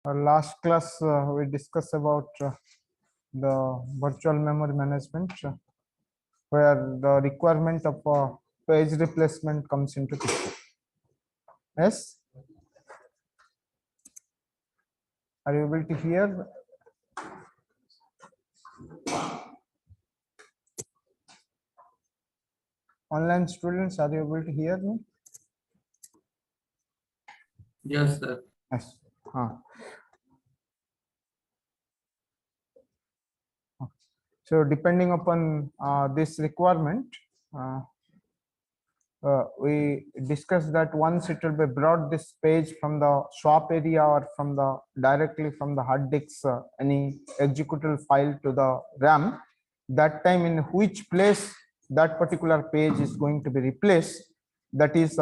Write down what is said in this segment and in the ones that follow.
Last class we discussed about the virtual memory management where the requirement of page replacement comes into picture. Yes, are you able to hear? Online students, are you able to hear me? Yes, sir. Yes. So depending upon this requirement, we discussed that once it will be brought this page from the swap area or from the directly from the hard disk, any executable file to the RAM, that time in which place that particular page is going to be replaced, that is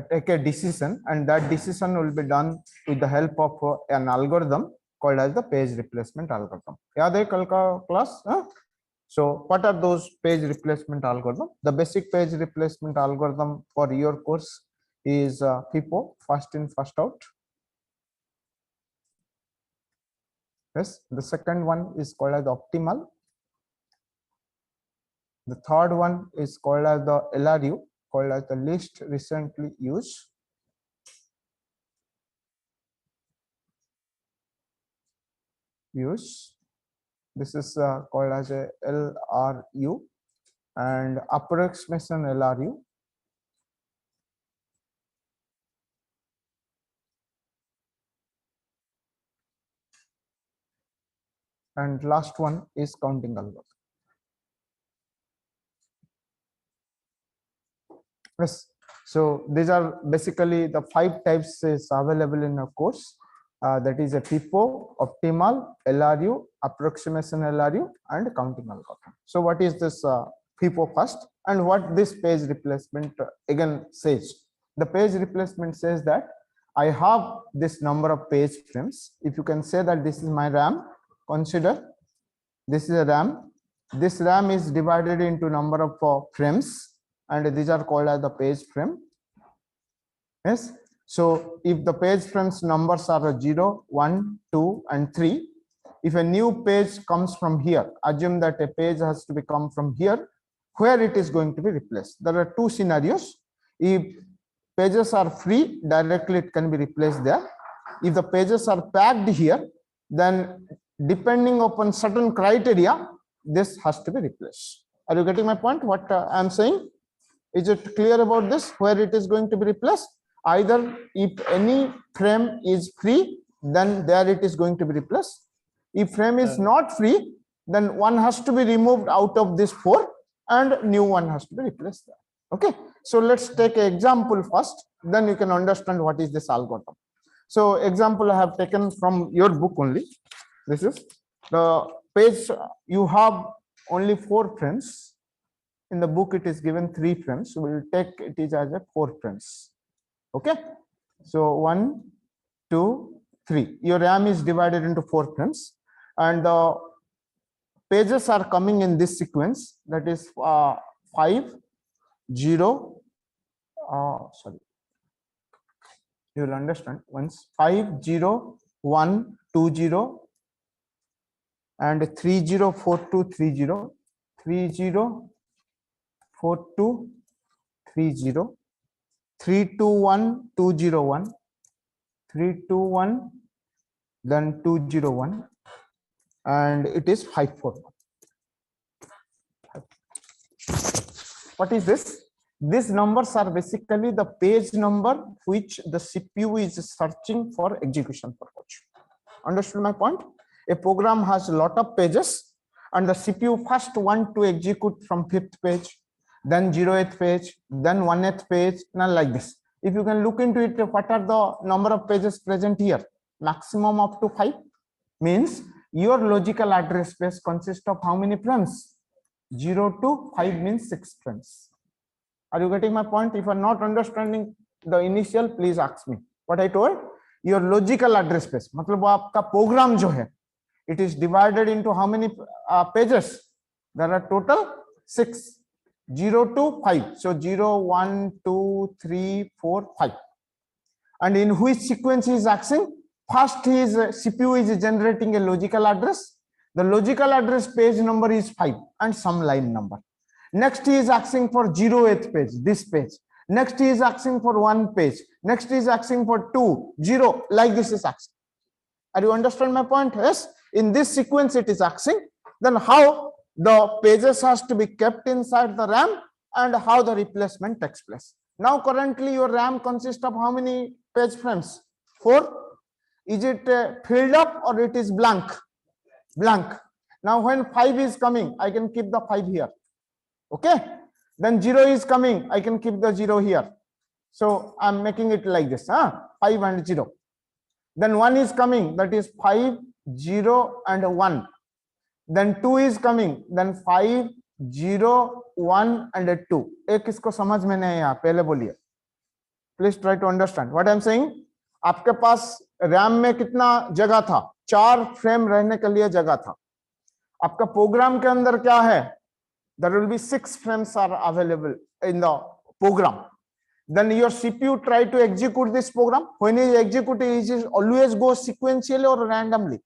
take a decision, and that decision will be done with the help of an algorithm called as the page replacement algorithm. Yaad hai kal ka class? So what are those page replacement algorithm? The basic page replacement algorithm for your course is FIFO, first in, first out. Yes, the second one is called as optimal. The third one is called as the LRU, called as the least recently used. This is called as a LRU, and approximation LRU. And last one is counting algorithm. Yes, so these are basically the 5 types is available in a course. That is a FIFO, optimal, LRU, approximation LRU, and counting algorithm. So what is this FIFO first, and what this page replacement again says? The page replacement says that I have this number of page frames. If you can say that this is my RAM, consider this is a RAM. This RAM is divided into number of frames, and these are called as the page frame. Yes, so if the page frames numbers are 0, 1, 2, and 3, if a new page comes from here, assume that a page has to become from here, where it is going to be replaced. There are 2 scenarios. If pages are free, directly it can be replaced there. If the pages are packed here, then depending upon certain criteria, this has to be replaced. Are you getting my point? What I am saying? Is it clear about this, where it is going to be replaced? Either if any frame is free, then there it is going to be replaced. If frame is not free, then one has to be removed out of this 4 and new one has to be replaced there. Okay, so let's take an example first, then you can understand what is this algorithm. So example I have taken from your book only. This is the page, you have only 4 frames. In the book it is given 3 frames, so we will take it is as a 4 frames. Okay, so 1, 2, 3. Your RAM is divided into 4 frames, and the pages are coming in this sequence, that is 5, 0. Sorry, you will understand once. 5, 0, 1, 2, 0, and 3, 0, 4, 2, 3, 0, 3, 0, 4, 2, 3, 0, 3, 2, 1, 2, 0, 1, 3, 2, 1, then 2, 0, 1, and it is 5, 4, 1. What is this? These numbers are basically the page number which the CPU is searching for execution purpose. Understood my point? A program has a lot of pages, and the CPU first want to execute from 5th page, then 0th page, then 1th page, and like this. If you can look into it, what are the number of pages present here? Maximum up to 5. Means your logical address space consists of how many frames? 0 to 5 means 6 frames. Are you getting my point? If you are not understanding the initial, please ask me. What I told, your logical address space, मतलब वो आपका program जो है, it is divided into how many pages? There are total 6. 0 to 5. So 0, 1, 2, 3, 4, 5. And in which sequence is asking? First is CPU is generating a logical address. The logical address page number is 5 and some line number. Next he is asking for 0th page, this page. Next he is asking for 1 page. Next he is asking for 2, 0, like this is asking. Are you understand my point? Yes. In this sequence it is asking. Then how the pages has to be kept inside the RAM and how the replacement takes place. Now currently your RAM consists of how many page frames? 4. Is it filled up or it is blank? Blank. Now when 5 is coming, I can keep the 5 here. Okay. Then 0 is coming, I can keep the 0 here. So I'm making it like this, 5 and 0. Then 1 is coming, that is 5, 0 and 1. Then 2 is coming, then 5, 0, 1 and 2. एक इसको समझ में नहीं आया, पहले बोलिए. Please try to understand what I'm saying. आपके पास RAM में कितना जगह था? 4 फ्रेम रहने के लिए जगह था. आपका प्रोग्राम के अंदर क्या है? There will be 6 frames are available in the program. Then your CPU try to execute this program. When it executes, it always goes sequentially or randomly.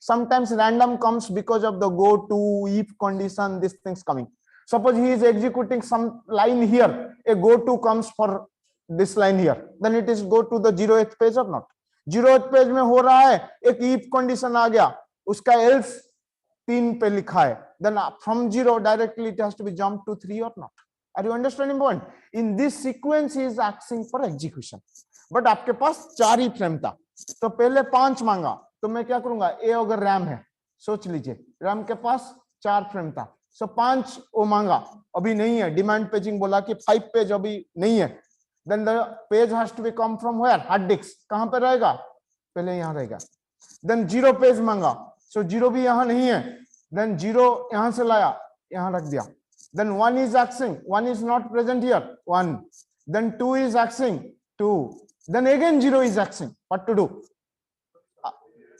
Sometimes random comes because of the go to, if condition, these things coming. Suppose he is executing some line here, a go to comes for this line here. Then it is go to the 0th page or not? 0th page में हो रहा है, एक if condition आ गया, उसका else 3 पे लिखा है. Then from 0 directly it has to be jumped to 3 or not? Are you understanding point? In this sequence he is asking for execution. But आपके पास 4 ही फ्रेम था, तो पहले 5 मांगा, तो मैं क्या करूंगा? ए अगर रैम है, सोच लीजिए रैम के पास 4 फ्रेम था, सो 5 वो मांगा, अभी नहीं है. डिमांड पेजिंग बोला कि 5 पेज अभी नहीं है. Then the page has to be come from where? Hard disk. कहां पे रहेगा? पहले यहां रहेगा. Then 0 पेज मांगा, सो 0 भी यहां नहीं है. Then 0 यहां से लाया, यहां रख दिया. Then 1 is asking, 1 is not present here, 1. Then 2 is asking, 2. Then again 0 is asking. What to do?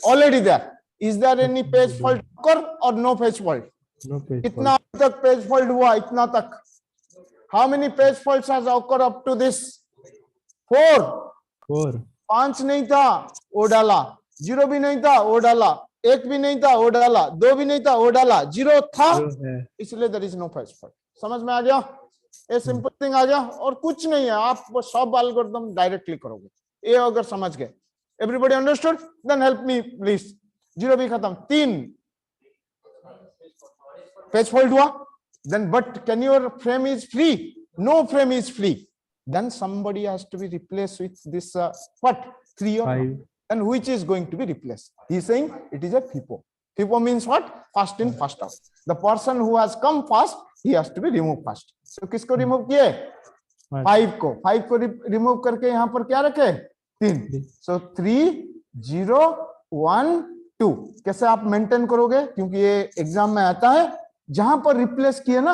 Already there. Is there any page fault or no page fault? No page fault. इतना तक page fault हुआ, इतना तक. How many page faults has occurred up to this? 4. 5 नहीं था, वो डाला. 0 भी नहीं था, वो डाला. 1 भी नहीं था, वो डाला. 2 भी नहीं था, वो डाला. 0 था, इसलिए there is no page fault. समझ में आ गया? ये सिंपल थिंग आ गया और कुछ नहीं है. आप वो सब एल्गोरिथम डायरेक्टली करोगे. ये अगर समझ गए, everybody understood? Then help me please. 0 भी खत्म. 3 पेज फॉल्ट हुआ. Then but can your frame is free? No frame is free. Then somebody has to be replaced with this what? 3 or 5. And which is going to be replaced? He is saying it is a FIFO. FIFO means what? First in, first out. The person who has come first, he has to be removed first. So किसको remove किए? 5 को. 5 को remove करके यहाँ पर क्या रखे? 3. So 3, 0, 1, 2. कैसे आप मेंटेन करोगे? क्योंकि ये एग्जाम में आता है. जहां पर रिप्लेस किए ना,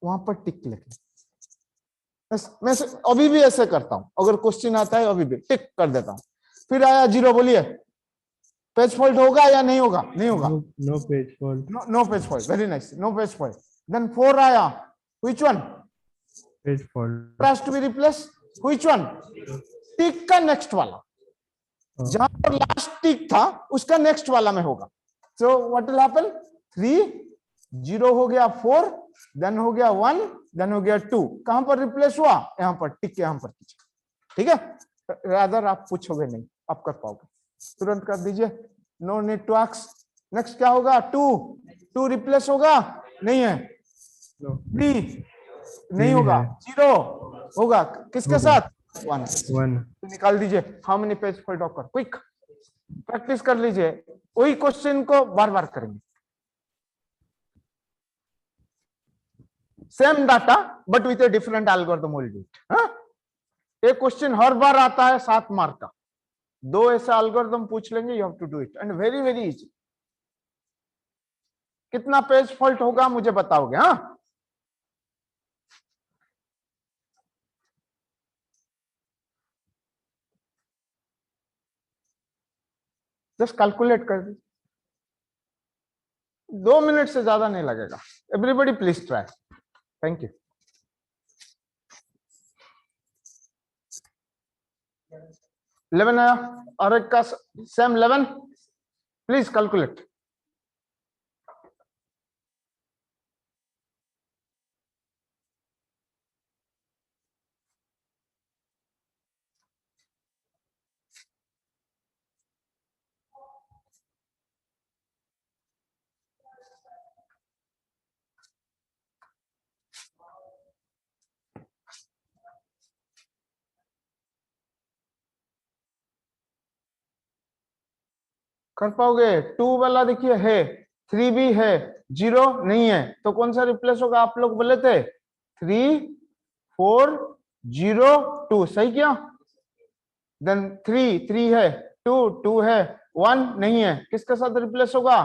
वहां पर टिक लिखें. मैं अभी भी ऐसे करता हूं. अगर क्वेश्चन आता है अभी भी टिक कर देता हूं. फिर आया 0, बोलिए पेज फॉल्ट होगा या नहीं होगा? नहीं होगा. No page fault. No page fault. Very nice. No page fault. Then 4 आया. Which one? Page fault. Has to be replace. Which one? Tick का नेक्स्ट वाला. जहां पर लास्ट टिक था उसका नेक्स्ट वाला में होगा. So what will happen? 3, 0 हो गया, 4, देन हो गया 1, देन हो गया 2. कहां पर रिप्लेस हुआ? यहां पर टिक के यहां पर कीजिए. ठीक है? रादर आप पूछोगे नहीं, आप कर पाओगे. तुरंत कर दीजिए. No need to ask. Next क्या होगा? 2 रिप्लेस होगा? नहीं है. 3 नहीं होगा. 0 होगा. किसके साथ? 1. निकाल दीजिए. How many page fault occur? Quick practice कर लीजिए. वही क्वेश्चन को बार बार करेंगे. Same data but with a different algorithm will do it. एक क्वेश्चन हर बार आता है 7 मार्क का. 2 ऐसा एल्गोरिथम पूछ लेंगे. You have to do it and very very easy. कितना पेज फॉल्ट होगा मुझे बताओगे? हाँ, जस्ट कैलकुलेट कर दीजिए. 2 मिनट से ज्यादा नहीं लगेगा. Everybody please try. Thank you. 11 आया और एक का सेम 11, प्लीज कैलकुलेट। कर पाओगे? 2 वाला देखिए है, 3 भी है, 0 नहीं है, तो कौन सा रिप्लेस होगा? आप लोग बोले थे 3 4 0 2, सही क्या? देन 3 है, 2 है, 1 नहीं है, किसके साथ रिप्लेस होगा?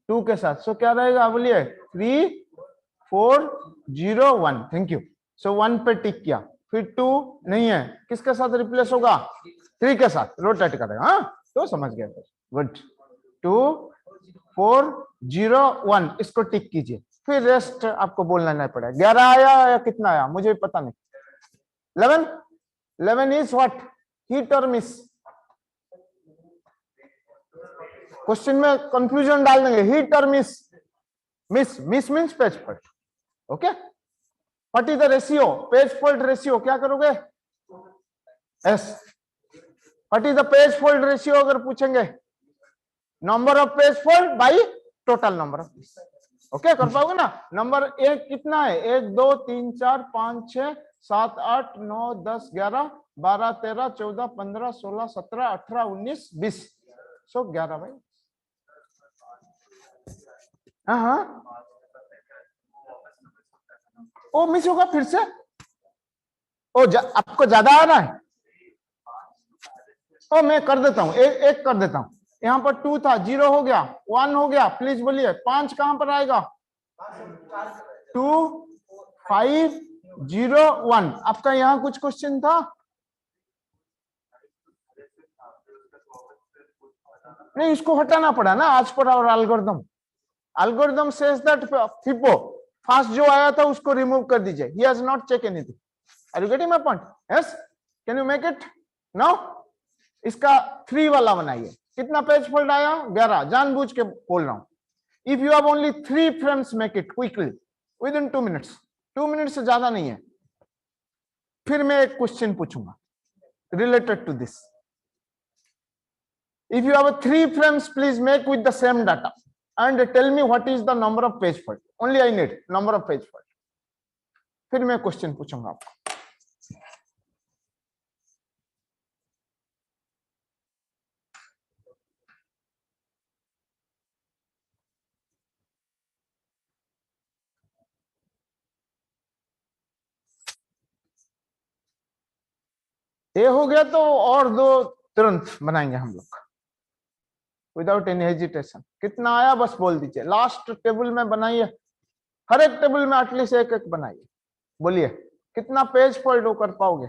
2 के साथ। सो क्या रहेगा बोलिए? 3 4 0 1। Thank you. सो 1 पे टिक किया, फिर 2 नहीं है, किसके साथ रिप्लेस होगा? 3 के साथ रोटेट करेगा। हाँ तो समझ गया, गुड। 2 4 0 1 इसको टिक कीजिए, फिर रेस्ट आपको बोलना नहीं पड़ेगा। 11 आया या कितना आया मुझे पता नहीं। 11 इज व्हाट? हिट और मिस? क्वेश्चन में कंफ्यूजन डाल देंगे, हिट और miss. Miss means page fault. Okay, what is the ratio? Page fault ratio क्या करोगे? S. What is the page fault ratio अगर पूछेंगे? Number of page fault by total number of peace. Okay, कर पाओगे ना? Number एक कितना है? 1 2 3 4 5 6 7 8 9 10 11 12 13 14 15 16 17 18 19 20। सो 11 भाई। हाँ ओ मिस होगा फिर से? ओ आपको ज्यादा आ रहा है? ओ मैं कर देता हूँ, एक कर देता हूँ। यहाँ पर 2 था, 0 हो गया, 1 हो गया, प्लीज बोलिए 5 कहां पर आएगा? 2 5 0 1। आपका यहाँ कुछ क्वेश्चन था? नहीं, इसको हटाना पड़ा ना आज पर। और algorithm says that FIFO first जो आया था उसको रिमूव कर दीजिए। He has not check anything. Are you getting my point? Yes, can you make it now? इसका 3 वाला बनाइए। कितना पेज फॉल्ट आया? 11। जानबूझ के बोल रहा हूं। If you have only 3 frames, make it quickly within 2 minutes. 2 minute से ज्यादा नहीं है। फिर मैं एक क्वेश्चन पूछूंगा related to this. If you have 3 frames, please make with the same data and tell me what is the number of page fault. Only I need number of page fault. फिर मैं question पूछूंगा आपको। ये हो गया तो और 2 तुरंत बनाएंगे हम लोग विदाउट एनी हेजिटेशन। कितना आया बस बोल दीजिए। लास्ट टेबल में बनाइए, हर एक टेबल में एटलीस्ट एक एक बनाइए। बोलिए कितना पेज फॉल्ट हो कर पाओगे?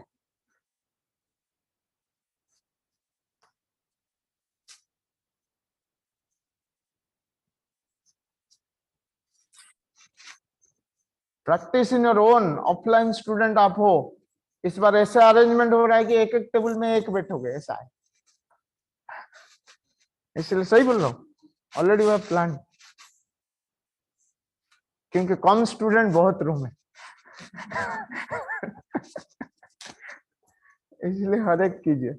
Practice in your own. Offline student आप हो, इस बार ऐसे अरेंजमेंट हो रहा है कि एक एक टेबल में एक बैठोगे, ऐसा है। इसलिए सही बोल रहा हूँ, ऑलरेडी वो प्लान, क्योंकि कम स्टूडेंट बहुत रूम है। इसलिए हर एक कीजिए।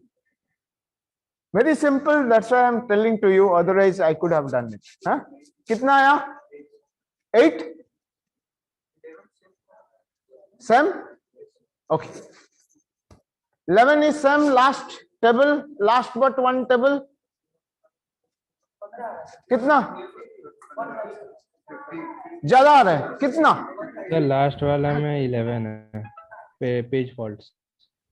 Very simple, that's why I am telling to you, otherwise I could have done it. हाँ, कितना आया? 8 same. Okay, 11 is same last table, last but one table. कितना ज्यादा आ रहा है? कितना? लास्ट वाला में 11 है पेज फॉल्ट्स।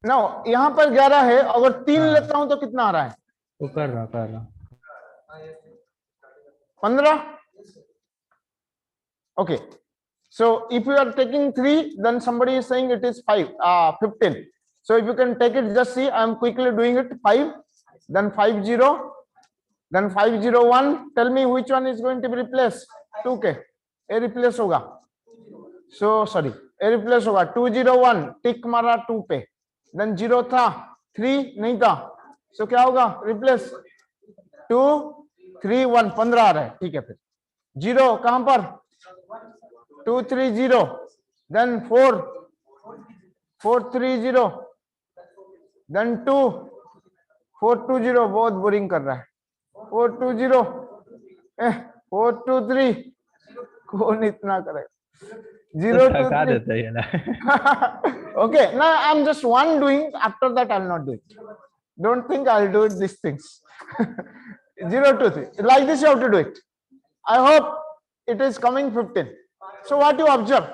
नो, यहाँ पर 11 है, अगर 3 लेता हूं तो कितना आ रहा है? वो कर रहा 15। Okay, so if you are taking 3, then somebody is saying it is 15. So if you can take it, just see, I am quickly doing it. 5, then 50, then 501. Tell me which one is going to be replaced? 2k. A replace होगा। So sorry, A replace होगा 201। टिक मारा 2 पे, then 0 था, 3 नहीं था, सो क्या होगा, replace 2 3 1, 15 आ रहा है, ठीक है। फिर 0 कहां पर, 2 3 0, देन 4 4 3 0, देन 2 4 2 0, बहुत बोरिंग कर रहा है, 4 2 0, 4 2 3, कौन इतना करे, 0 2 थका 3. देता है ये ना। Okay, now I'm just one doing, after that I'll not do it. Don't think I'll do it these things. 0 2 3, like this you have to do it. I hope it is coming 15. So what you observe,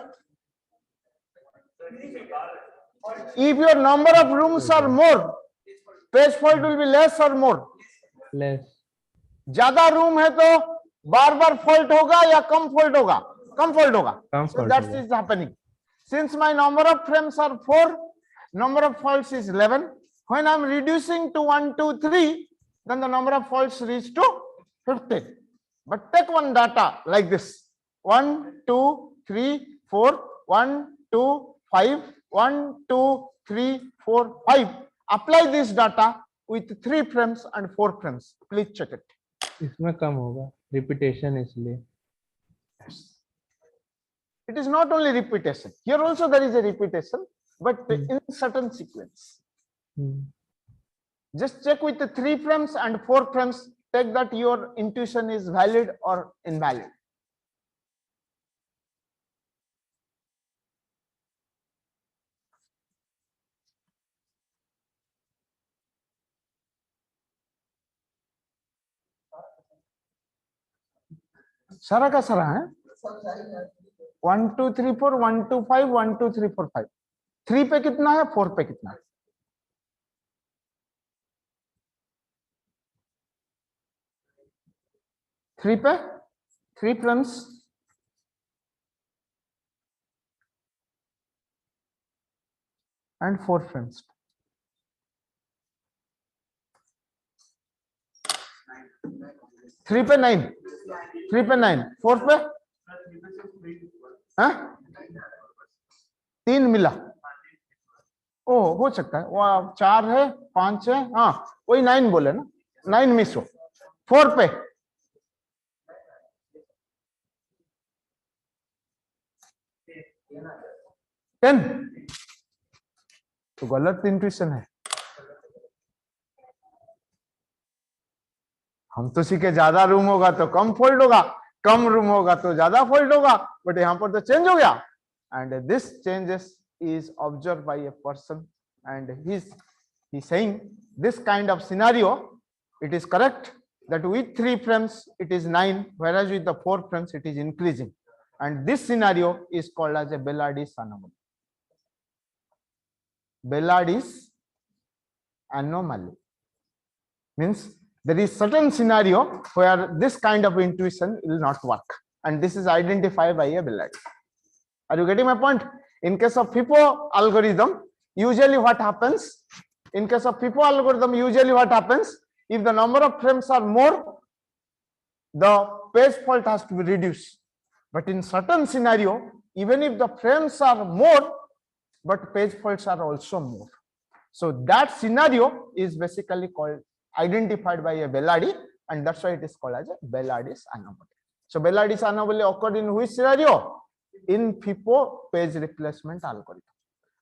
if your number of rooms are more, page fault will be less or more. Less. ज्यादा room है तो बार बार fault होगा या कम fault होगा, कम fault होगा. कम So fault that होगा। is happening. Since my number of frames are 4, number of faults is 11. When I'm reducing to 1 2 3, then the number of faults reach to 15. But take one data like this, 1 2 3 4, 1 2 5, 1 2 3 4 5. Apply this data with 3 frames and 4 frames. Please check it. इसमें कम होगा, repetition इसलिए। It is not only repetition. Here also there is a repetition, but in certain sequence. Just check with the 3 frames and 4 frames. Take that your intuition is valid or invalid. सारा का सारा है 1 2 3 4, 1 2 5, 1 2 3 4 5. 3 पे कितना है, 4 पे कितना है? 3 पे 3 frames and 4 frames. 3 पे 9, 3 पे 9, 4 पे हाँ 3 मिला. ओ हो सकता है वो 4 है 5 है, हाँ वही 9 बोले ना, 9 मिस हो. 4 पे 10, तो गलत इंट्यूशन है. हम तो सीखे ज्यादा रूम होगा तो कम फोल्ड होगा, कम रूम होगा तो ज्यादा फोल्ड होगा, बट यहाँ पर तो चेंज हो गया. And this changes is observed by a person, and he's saying this kind of scenario, it is correct that with 3 frames it is 9, whereas with the 4 frames it is increasing, and this scenario is called as a Bellardi's anomaly. Bellardi's anomaly means there is certain scenario where this kind of intuition will not work, and this is identified by a Bellardi. Are you getting my point? In case of FIFO algorithm, usually what happens? In case of FIFO algorithm, usually what happens? If the number of frames are more, the page fault has to be reduced. But in certain scenario, even if the frames are more, but page faults are also more. So that scenario is basically called, identified by a Bellardi, and that's why it is called as a Bellardi's anomaly. So Bellardi's anomaly occurred in which scenario? In FIFO page replacement algorithm.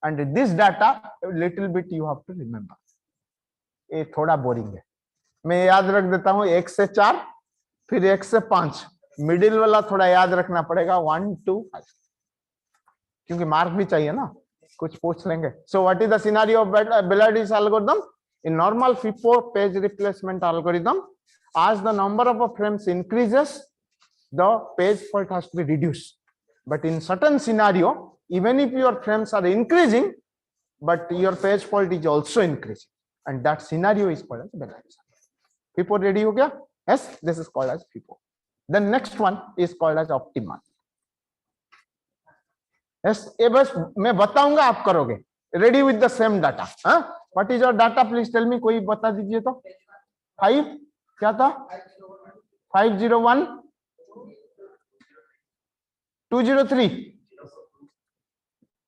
And this data a little bit you have to remember. ये थोड़ा boring है, मैं याद रख देता हूँ 1 से 4, फिर 1 से 5, मिडिल वाला थोड़ा याद रखना पड़ेगा 1 2 5, क्योंकि मार्क भी चाहिए ना, कुछ पूछ लेंगे. So what is the scenario of Bellardi's algorithm? In normal FIFO page replacement algorithm, as the number of frames increases, the page fault has to be reduced. But in certain scenario, even if your frames are increasing, but your page fault is also increasing, and that scenario is called as Bellardi's. FIFO ready हो गया? Yes, this is called as FIFO. The next one is called as optimal. Yes, ये बस मैं बताऊंगा, आप करोगे. Ready with the same data. हाँ? What is your data? Please tell me. कोई बता दीजिए तो. 5 क्या था? 501 203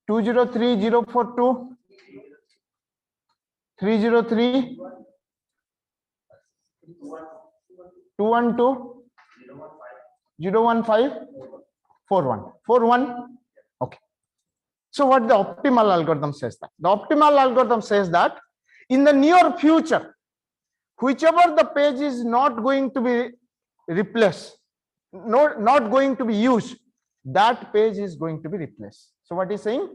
203 042 303 212 015 41 41. Okay. So what the optimal algorithm says that? The optimal algorithm says that in the near future, whichever the page is not going to be replaced, not going to be used, that page is going to be replaced. So what is saying?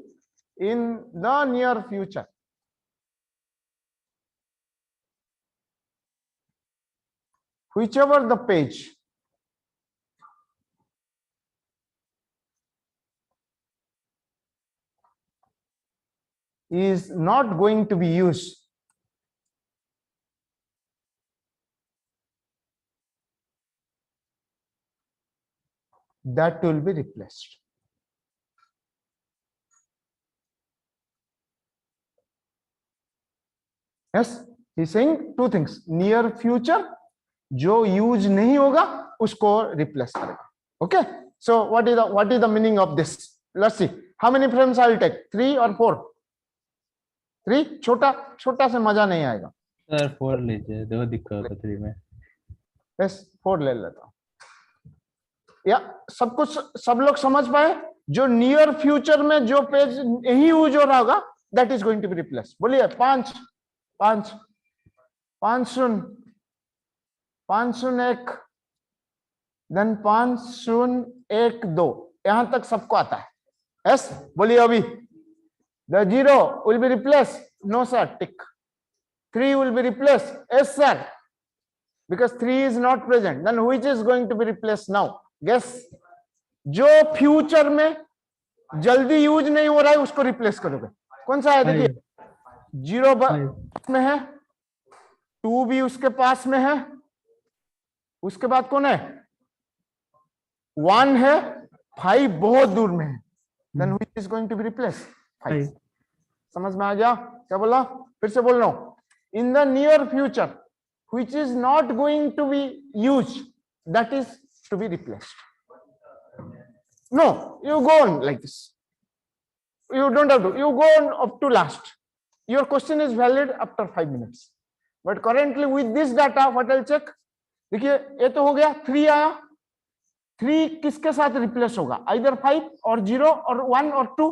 In the near future, whichever the page is not going to be used, that will be replaced. Yes, he's saying two things. Near future, जो use नहीं होगा उसको replace करेगा. Okay, so what is the meaning of this? Let's see. How many frames I will take? 3 or 4? 3. छोटा से मजा नहीं आएगा. सर 4 लीजिए, दो दिक्कत होता 3 में. Yes, 4 ले लेता हूं. या सब कुछ सब लोग समझ पाए? जो नियर फ्यूचर में जो पेज यही यूज हो रहा होगा, that is going to be replaced. बोलिए 5 501 देन 5012 यहां तक सबको आता है. यस, बोलिए अभी. The 0 will be replace. No sir, tick. 3 will be replace. Yes sir, because 3 is not present. Then which is going to be replace now? Guess. जो future में जल्दी यूज नहीं हो रहा है उसको रिप्लेस करोगे. कौन सा है? देखिए 0 में है, 2 भी उसके पास में है, उसके बाद कौन है? 1 है, 5 बहुत दूर में है. Then which is going to be replace? 5. समझ में आ गया क्या बोला? फिर से बोल रहा हूं. In the near future which is not going to be use, that is to be replaced. No, you go on like this. You don't have to. You go on up to last. Your question is valid after 5 minutes. But currently with this data, what I'll check? देखिए ये तो हो गया. 3 आया. 3 किसके साथ replace होगा? Either 5 और 0 और 1 और 2.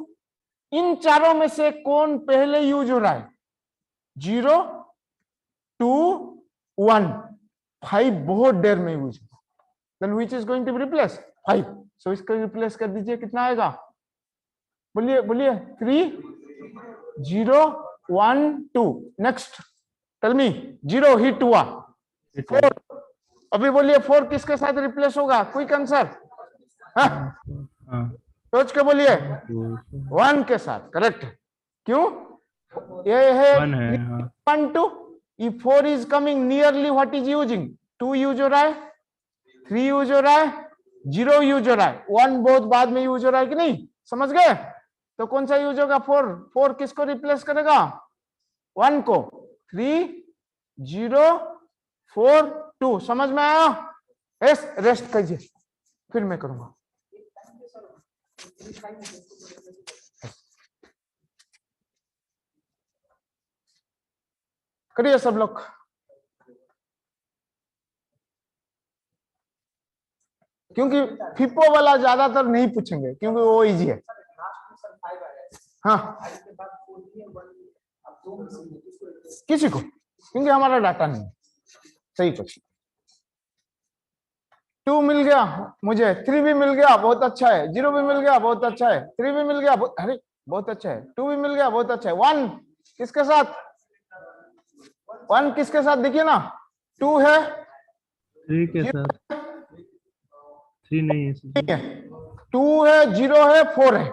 इन चारों में से कौन पहले यूज हो रहा है? 0, 2, 1. 5 बहुत देर में यूज होगा. Then which is going to be replaced? 5. So इसको रिप्लेस कर दीजिए. कितना आएगा? बोलिए बोलिए. 3, 0, 1, 2. Next tell me. 0 हिट हुआ. 4 अभी बोलिए. 4 किसके साथ रिप्लेस होगा? Quick answer. सोच के बोलिए. 1 के साथ. करेक्ट. क्यों? ये है 1, 2. If 4 is coming nearly, what is using? 2 use हो रहा है, 3 यूज हो रहा है, 0 यूज हो रहा है, 1 बहुत बाद में यूज हो रहा है कि नहीं? समझ गए? तो कौन सा यूज होगा? 4 किसको रिप्लेस करेगा? 1 को. 3, 0, 4, 2. समझ में आया? यस. रेस्ट कीजिए, फिर मैं करूंगा. करिए सब लोग. क्योंकि फिपो वाला ज्यादातर नहीं पूछेंगे क्योंकि वो इजी है. हाँ, किसी को, क्योंकि हमारा डाटा नहीं है. सही क्वेश्चन. 2 मिल गया मुझे, 3 भी मिल गया, बहुत अच्छा है. 0 भी मिल गया, बहुत अच्छा है. 3 भी मिल गया, अरे बहुत अच्छा है. 2 भी मिल गया, बहुत अच्छा है. 1 किसके साथ? 1 किसके साथ? देखिए ना. 2 है, 3 के साथ. 3 नहीं है. 2 है, 0 है, 4 है.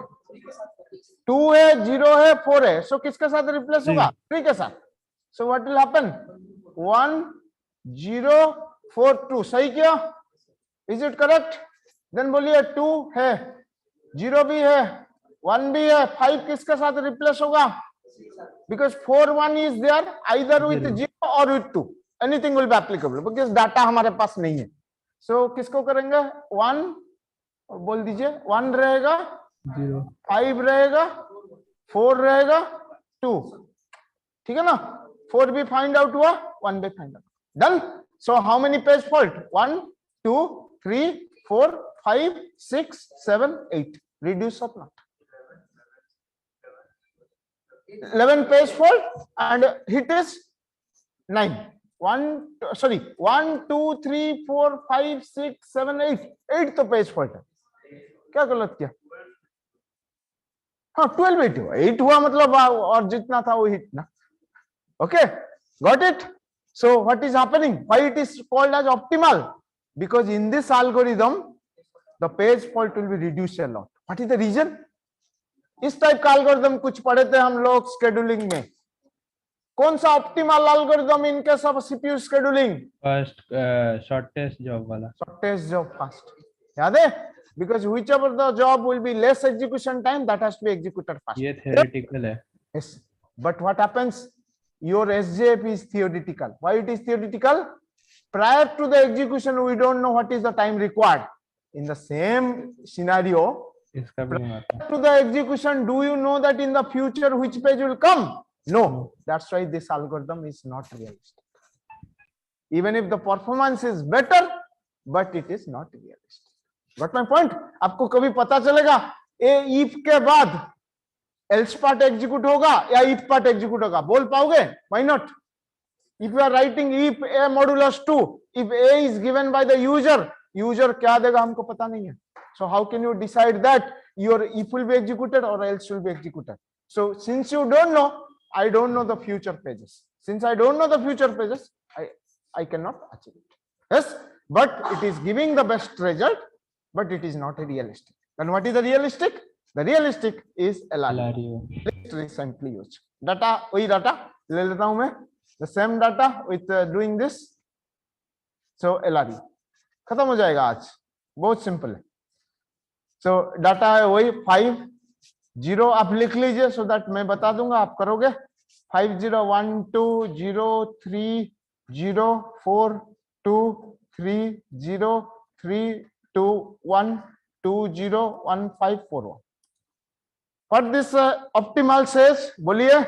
2 है, 0 है, 4 है. सो किसके साथ रिप्लेस होगा? 3 के साथ. So what will happen? 1, 0, 4, 2. सही किया? Is it correct? देन बोलिए 2 है, 0 भी है, 1 भी है. 5 किसके साथ रिप्लेस होगा? Because 4, 1 is there either with 0 और with 2. Anything will be applicable because data हमारे पास नहीं है. सो किसको करेंगे? 1 बोल दीजिए. 1 रहेगा, 5 रहेगा, 4 रहेगा, 2. ठीक है ना? 4 भी फाइंड आउट हुआ, 1 भी find out. Done. So how many page fault? 1, 2, 3, 4, 5, 6, 7, 8. Reduce or not? 11 page fault and hit is 9. 1, 2, 3, 4, 5, 6, 7, 8. 8 तो पेज फॉल्ट है. क्या गलत किया? हाँ 12 8 हुआ. 8 हुआ मतलब और जितना था वो हिट ना. Okay, got it? So what is happening? Why it is called as optimal? Because in this algorithm, the page fault will be reduced a lot. What is the reason? इस टाइप का algorithm कुछ पढ़े थे हम लोग scheduling में. कौन सा optimal algorithm in case of CPU scheduling? First shortest job वाला. Shortest job fast. याद है? Because whichever the job will be less execution time that has to be executed fast. ये थ्योरेटिकल है. Yes, but what happens? Your SJF is theoretical. Why it is theoretical? Prior to the execution we don't know what is the time required. In the same scenario, इसका भी नहीं आता. to the execution, do you know that in the future which page will come? No. That's why this algorithm is not realistic. Even if the performance is better, but it is not realistic. Got my point? आपको कभी पता चलेगा ए if के बाद else part execute होगा या if part execute होगा? बोल पाओगे? Why not? If you are writing if a modulus 2, if a is given by the user क्या देगा हमको पता नहीं है. So how can you decide that your if will be executed or else will be executed? So since you don't know, I don't know the future pages. Since I don't know the future pages, I cannot achieve it. Yes, but it is giving the best result, but it is not a realistic. Then what is the realistic? The realistic is LRU. Recently used data. वही data ले लेता हूँ मैं. The same data with doing this. So LRU खत्म हो जाएगा आज. बहुत सिंपल है. So डाटा है वही 5 0 आप लिख लीजिए सो दैट मैं बता दूंगा आप करोगे. 5 0 1 2 0 3 0 4 2 3 0 3 2 1 2 0 1 5 4 1. What this optimal says? बोलिए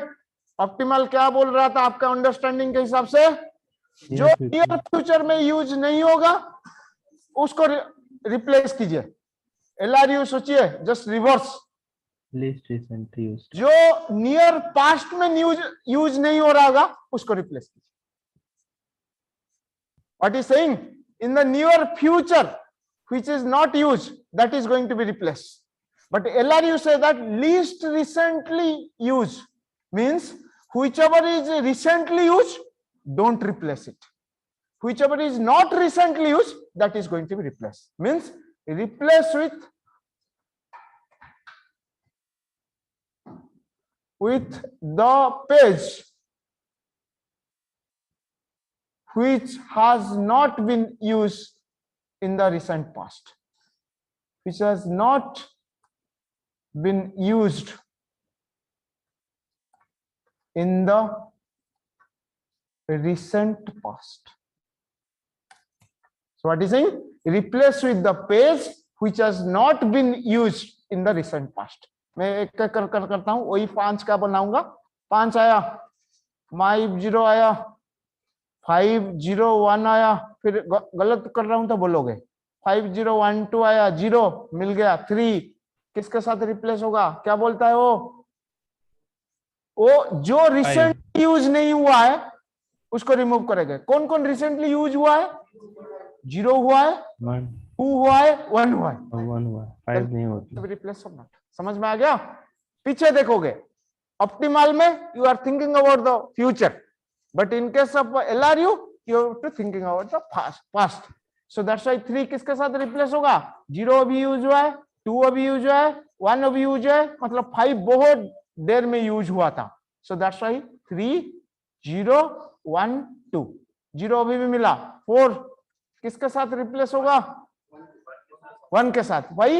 ऑप्टिमल क्या बोल रहा था आपका अंडरस्टैंडिंग के हिसाब से? जो नियर फ्यूचर में यूज नहीं होगा उसको रिप्लेस कीजिए. LRU सोचिए just reverse. Least recently used. जो नियर पास्ट में यूज नहीं हो रहा होगा उसको रिप्लेस कीजिए. What is saying? In the near future which is not used, that is going to be replaced. But LRU say that least recently used means whichever is recently used, don't replace it. Whichever is not recently used, that is going to be replaced. Means replace with the page which has not been used in the recent past, which has not been used in the recent past. So what is saying? Replace with the page which has not been used in the recent past. मैं एक करता हूं. वही 5 का बनाऊंगा. 5 आया, 5 0 आया, 5 0 1 आया. फिर गलत कर रहा हूं तो बोलोगे. 5 0 1 2 आया, 0 मिल गया. 3 किसके साथ रिप्लेस होगा? क्या बोलता है वो जो रिसेंटली यूज नहीं हुआ है उसको रिमूव करेंगे. कौन कौन रिसेंटली यूज हुआ है? 0 हुआ है, 2 हुआ है, 1 हुआ है. 1 हुआ, 5 नहीं होती. Replace of not. समझ में आ गया? पीछे देखोगे ऑप्टिमल में you are thinking about the future, but in case of LRU you have to thinking about the past. So that's why 3 किसके साथ रिप्लेस होगा? 0 अभी यूज हुआ है, 2 अभी यूज हुआ है, 1 अभी यूज है, मतलब 5 बहुत देर में यूज हुआ था. So that's why 3 0 1 2. 0 अभी भी मिला. 4 किसके साथ रिप्लेस होगा? 1 के साथ. Why?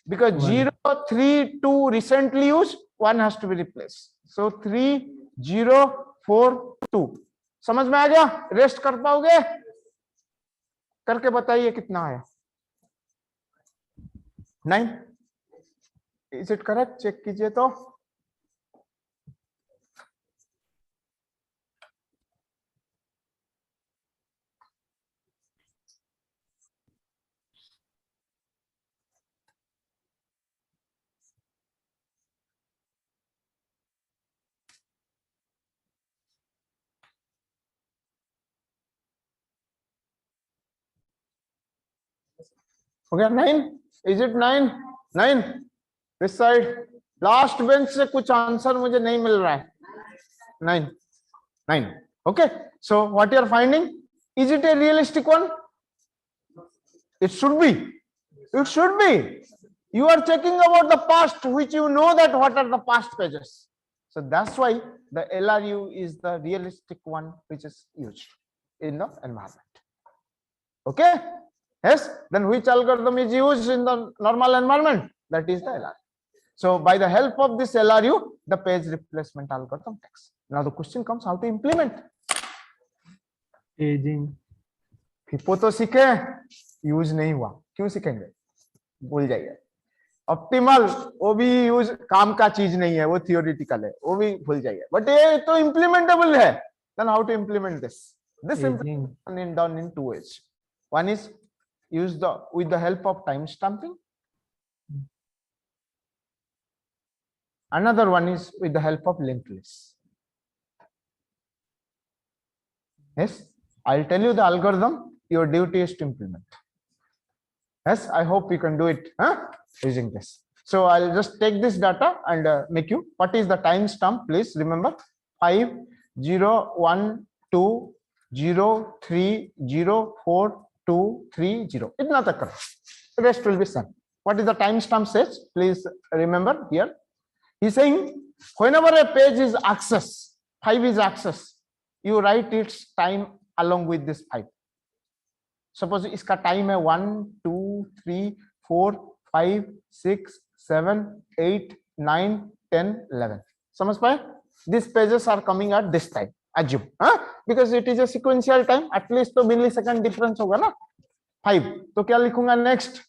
Because 0 3 2 recently used, 1 has to be replaced. So 3 0 4 2. समझ में आ गया? रेस्ट कर पाओगे? करके बताइए कितना आया. 9. Is it correct? चेक कीजिए तो. हो गया 9, is it 9? 9 this side, last bench से कुछ आंसर मुझे नहीं मिल रहा है. 9 9. Okay, so what you are finding, is it a realistic one? It should be. It should be. You are checking about the past, which you know that what are the past pages. So that's why the LRU is the realistic one which is used in the environment. Okay, yes, then which algorithm is used in the normal environment? That is the LRU. So by the help of this LRU, the page replacement algorithm takes. Now the question comes, how to implement? Aging. FIFO तो सीखे, use नहीं हुआ, क्यों सीखेंगे, भूल जाइए. Optimal वो भी यूज काम का चीज नहीं है, वो थियोरिटिकल है, वो भी भूल जाइए. बट ये तो इम्प्लीमेंटेबल है. Then how to implement this? This implementation is done in 2 ways. One is used with the help of time stamping. Another one is with the help of linked lists. Yes, I'll tell you the algorithm. Your duty is to implement. Yes, I hope you can do it using this. So I'll just take this data and make you. What is the timestamp? Please remember 5 0 1 2 0 3 0 4 2 3 0. Itna tak karo. The rest will be same. What is the timestamp says? Please remember here. He's saying whenever a page is accessed, 5 is accessed, you write its time along with this 5. Suppose इसका time है 1 2 3 4 5 6 7 8 9 10 11. समझ पाए? These pages are coming at this time. Assume, because it is a sequential time. At least तो millisecond difference होगा ना. 5 तो क्या लिखूंगा next?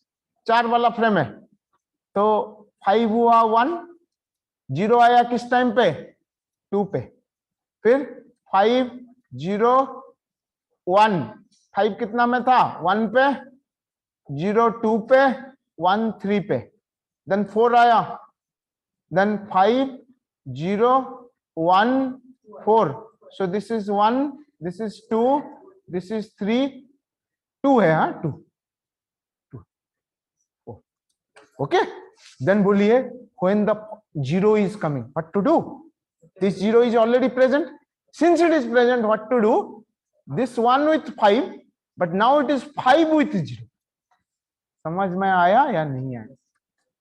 4 वाला फ्रेम है तो 5 हुआ 1, 0 आया किस टाइम पे? 2 पे. फिर 5 0 1, 5 कितना में था? 1 पे, 0 2 पे, 1 3 पे. देन 4 आया, then 5 0 1 4. So this is 1, this is 2, this is 3, 2 है. 2 ओके. देन बोलिए when the 0 is coming, what to do? This 0 is already present. Since it is present, what to do? This 1 with 5, but now it is 5 with 0. समझ में आया या नहीं आया?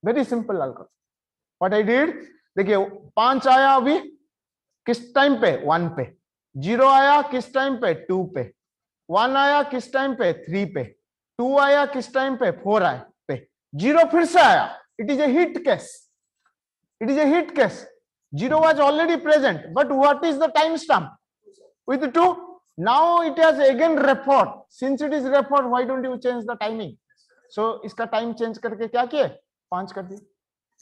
Very simple algorithm. What I did, देखिए 5 आया अभी किस टाइम पे? 1 पे. 0 आया किस टाइम पे? 2 पे. 1 आया किस टाइम पे? 3 पे. 2 आया किस टाइम पे? 4 आया पे. 0 फिर से आया. It is a hit case. It is a hit case. 0 was already present, but what is the timestamp? With 2. Now it has again referred. Since it is referred, why don't you change the timing? So इसका time change करके क्या किए? 5 कर दिए.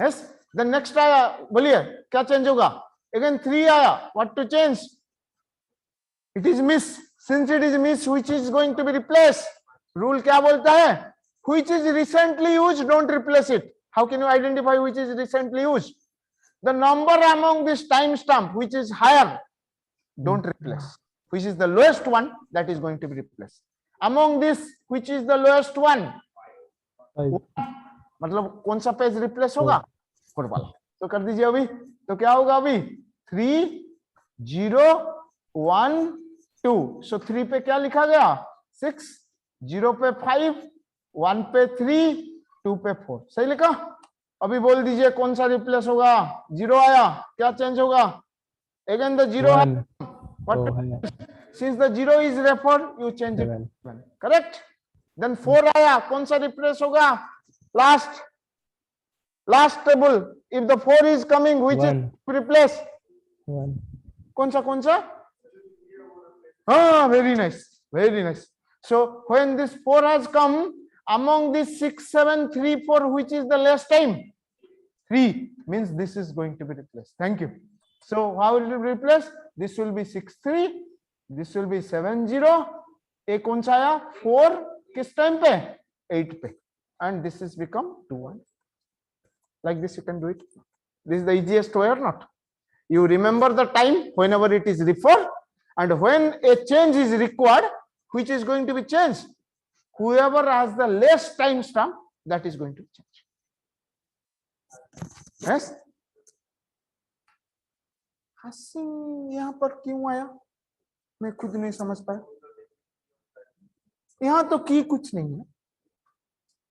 Yes. Then next आया, बोलिए क्या change होगा? Again 3 आया. What to change? It is miss. Since it is miss, which is going to be replaced? Rule क्या बोलता है? Which is recently used, don't replace it. How can you identify which is recently used? The number among this timestamp which is higher, don't replace. Which is the lowest one, that is going to be replaced. Among this, which is the lowest one? मतलब कौन सा page replace होगा? 4 वाला. तो कर दीजिए अभी. तो क्या होगा अभी? 3 0 1 2. सो 3 पे क्या लिखा गया? 6, 0 पे 5, 1 पे 3, 2 पे 4. सही लिखा? अभी बोल दीजिए कौन सा रिप्लेस होगा? 0 आया, क्या चेंज होगा? Again the 0. What? Since the 0 is referred, you change it. Correct? Then 4 आया, कौन सा रिप्लेस होगा? Last table. If the 4 is coming, which is replace? 1. कौन सा? Very nice, very nice. So when this 4 has come, among this 6 7 3 4, which is the last time? 3 means this is going to be replaced. Thank you. So how will it be replaced? This will be 6 3, this will be 7 0. एक कौन सा आया? 4 किस time पे? 8 पे. And this is become 2 1. Like this you can do it. This is the easiest way or not? You remember the time whenever it is referred, and when a change is required, which is going to be changed? Whoever has the less timestamp, that is going to change. Yes, हंसी यहाँ पर क्यों आया मैं खुद नहीं समझ पाया. यहाँ तो की कुछ नहीं है.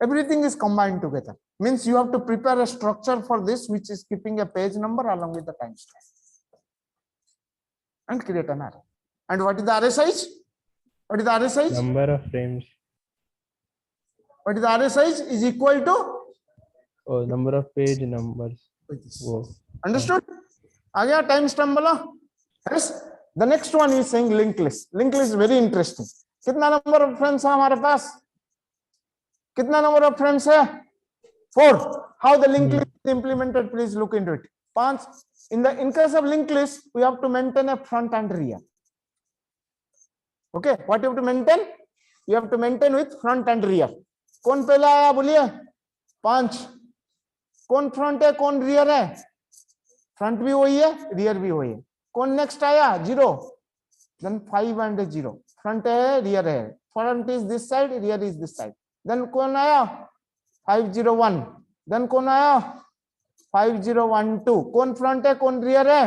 Everything is combined together. Means you have to prepare a structure for this, which is keeping a page number along with the timestamp, and create an array. And what is the array size? What is the array size? Number of frames. What is the array size? Is equal to Oh, number of page numbers. Whoa. Understood? आ गया timestamp वाला? Yes. The next one is saying linked list. Linked list very interesting. कितना number of frames है हमारे पास? कितना number of frames है? 4. How the linked list is implemented? Please look into it. 5. In case of linked list, we have to maintain a front and rear. Okay. What you have to maintain? You have to maintain with front and rear. कौन पहला आया बोलिए? 5. कौन front है कौन rear है? Front भी वही है रियर भी वही है. कौन नेक्स्ट आया? 0. Then 5 and 0. फ्रंट है रियर है. Front is this side, rear is this side. Then कौन आया? 501. देन कौन आया? 5012. कौन फ्रंट है कौन रियर है?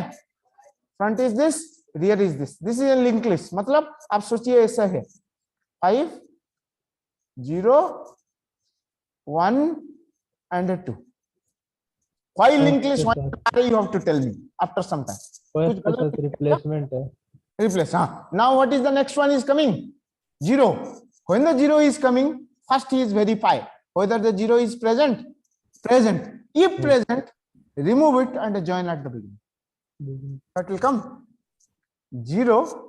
Front is this, rear is this. This is a link list. मतलब आप सोचिए ऐसा है 5 0 1 and 2. Why linked list? You have to tell me after some time. First replacement है. Replace. Now what is the next one is coming? 0. When the 0 is coming, first he is verify whether the 0 is present. Present. If present, remove it and join at the beginning. That will come. 0.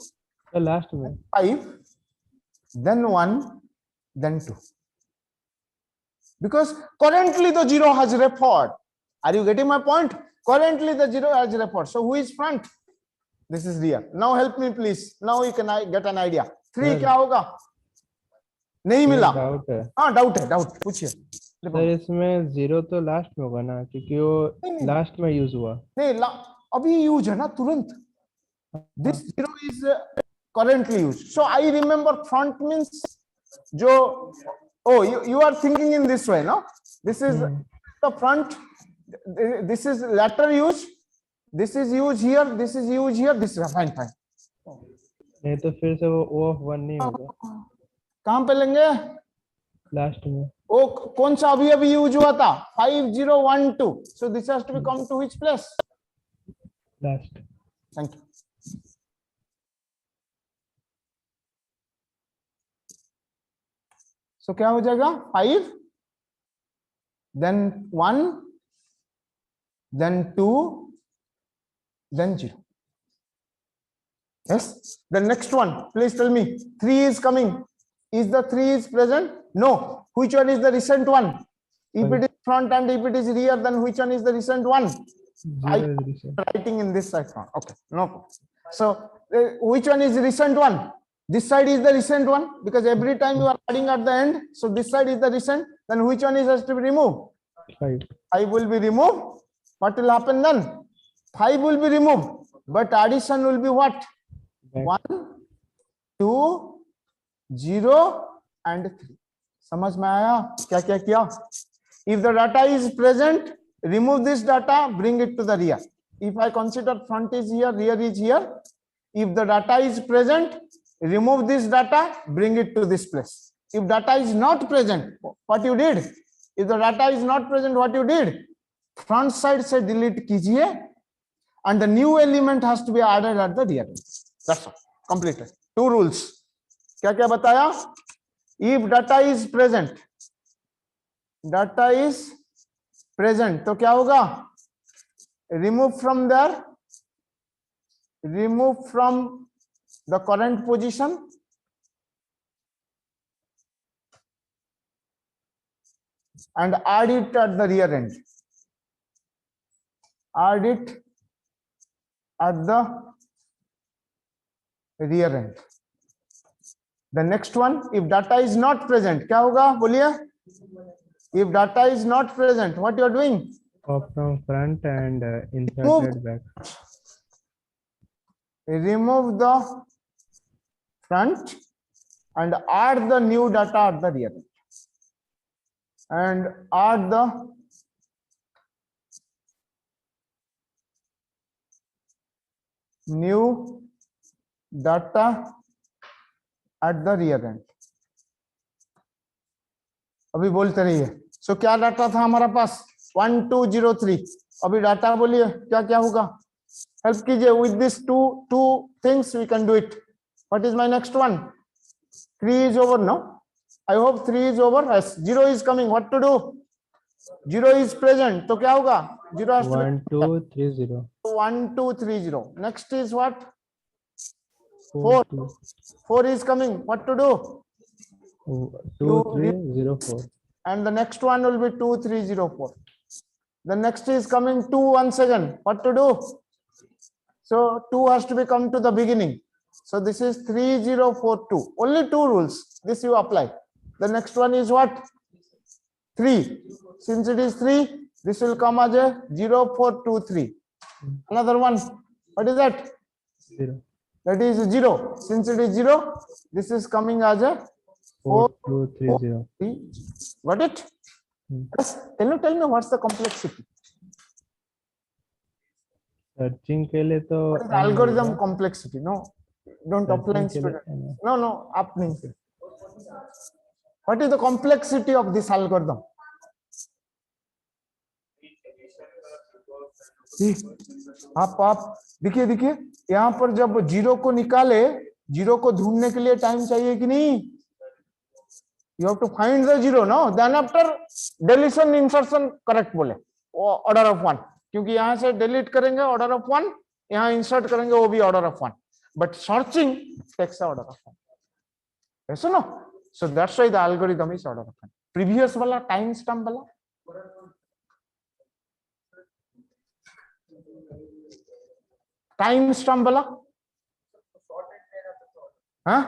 The last one. 5. Then 1. Then 2. Because currently the 0 has referred. Are you getting my point? Currently the 0 has referred. So who is front? This is rear. Now help me please. Now you can get an idea. 3 क्या होगा? नहीं मिला. Doubt है. हाँ doubt है. Doubt पूछिए. Sir इसमें 0 तो लास्ट में होगा ना क्योंकि वो लास्ट में यूज हुआ. नहीं अभी यूज है ना तुरंत. This 0 is currently used. So I remember front means जो you are thinking in this way, no? This is the front. This is latter use. This is used here. This is used here. This is fine. नहीं तो फिर से वो O of 1 नहीं होगा. कहाँ पे लेंगे? लास्ट में. ओ कौन सा अभी यूज हुआ था? 5012. So this has to be come to which place? Last. Thank you. So क्या हो जाएगा? 5 then 1 then 2 then 0. Yes. The next one, please tell me. 3 is coming. Is the 3 is present? No. Which one is the recent one? If it is front and if it is rear, then which one is the recent one? I'm writing in this side. Okay. No. So which one is the recent one? This side is the recent one because every time you are adding at the end. So this side is the recent. Then which one is has to be removed? 5. 5 will be removed. What will happen then? 5 will be removed, but addition will be what? 1, 2, 0 and 3. समझ में आया क्या क्या किया? If the data is present, remove this data, bring it to the rear. If I consider front is here, rear is here. If the data is present, remove this data, bring it to this place. If data is not present, what you did? If the data is not present, what you did? Front side से delete कीजिए, and the new element has to be added at the rear. That's all. Completed. 2 rules. क्या क्या बताया? If data is present, तो क्या होगा? Remove from there. Remove from the current position and add it at the rear end. Add it at the rear end. The next one, if data is not present, क्या होगा? बोलिए. If data is not present, what you are doing? Pop from front and inserted back. Remove the front and add the new data at the rear end. and add the new data at the rear end. अभी बोलते रहिए. सो क्या data था हमारा पास 1203. अभी data बोलिए क्या क्या होगा. हेल्प कीजिए with this two things we can do it. What is my next one? 3 is over, no? I hope 3 is over. Yes, 0 is coming. What to do? 0 is present. तो क्या होगा? 0 has to be 1230 1230. Next is what? 4 4 is coming. What to do? 2304. And the next one will be 2304. The next is coming 2 once again. What to do? So 2 has to be come to the beginning. So this is 3042. Only 2 rules. This you apply. The next one is what? 3. Since it is 3, this will come as a 0423. Another one. What is that? 0. That is 0. Since it is 0, this is coming as a 4230. Got it? Yes. Tell me what's the complexity? Searching के लिए तो What is algorithm complexity? No, don't apply student. No, up nahi. What is the complexity of this algorithm? आप देखिए यहाँ पर जब 0 को निकाले, 0 को ढूंढने के लिए टाइम चाहिए कि नहीं? You have to find the 0, no? Then after deletion, insertion, correct बोले, order of 1. क्योंकि यहाँ से delete करेंगे order of 1, यहाँ insert करेंगे वो भी order of 1. But searching takes the order of 1. Yes or no? So that's why the algorithm is order of 1. Previous वाला time stamp वाला. Time stamp वाला. हाँ?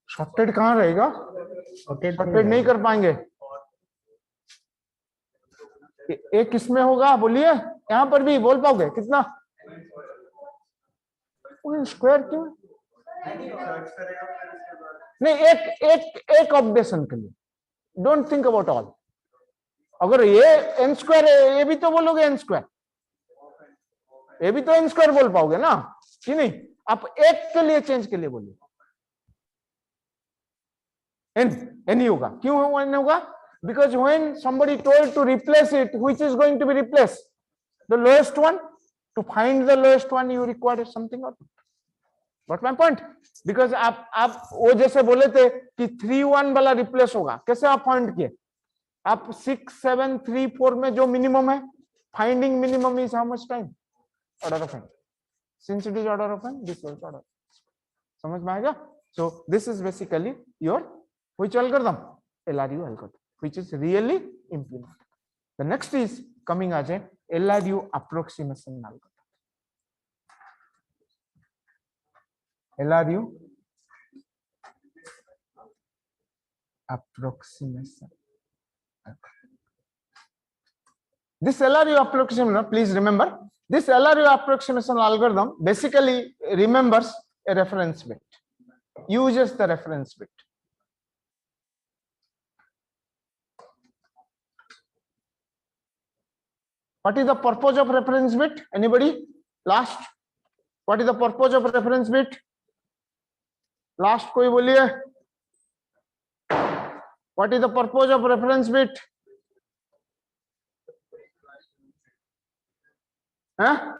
Shorted कहाँ रहेगा? Shorted नहीं कर पाएंगे. एक किसमें होगा बोलिए. यहाँ पर भी बोल पाओगे कितना? स्क्वायर क्यों? नहीं, एक अपडेशन के लिए. Don't think about all. अगर ये n स्क्वायर है, ये भी तो बोलोगे n स्क्वायर. ये भी तो n स्क्वायर बोल पाओगे ना कि नहीं? आप एक के लिए चेंज के लिए बोलिए. n ही होगा. क्यों n होगा? Because when somebody told to replace it, which is going to be replaced? The lowest one. To find the lowest one, you require something or Got my point? Because आप वो जैसे बोले थे कि 3-1 वाला रिप्लेस होगा. कैसे आप फाइंड किए? आप 6-7-3-4 में जो मिनिमम है, finding minimum is how much time? Order of n. Since it is order of n, this is order. समझ में आएगा? So this is basically your which algorithm? LRU algorithm, which is really implemented. The next is coming as a LRU approximation algorithm. LRU approximation. This LRU approximation, please remember, this LRU approximation algorithm basically remembers a reference bit, uses the reference bit. What is the purpose of reference bit? Anybody? Last. What is the purpose of reference bit? Last कोई बोलिए. What is the purpose of reference bit? Huh?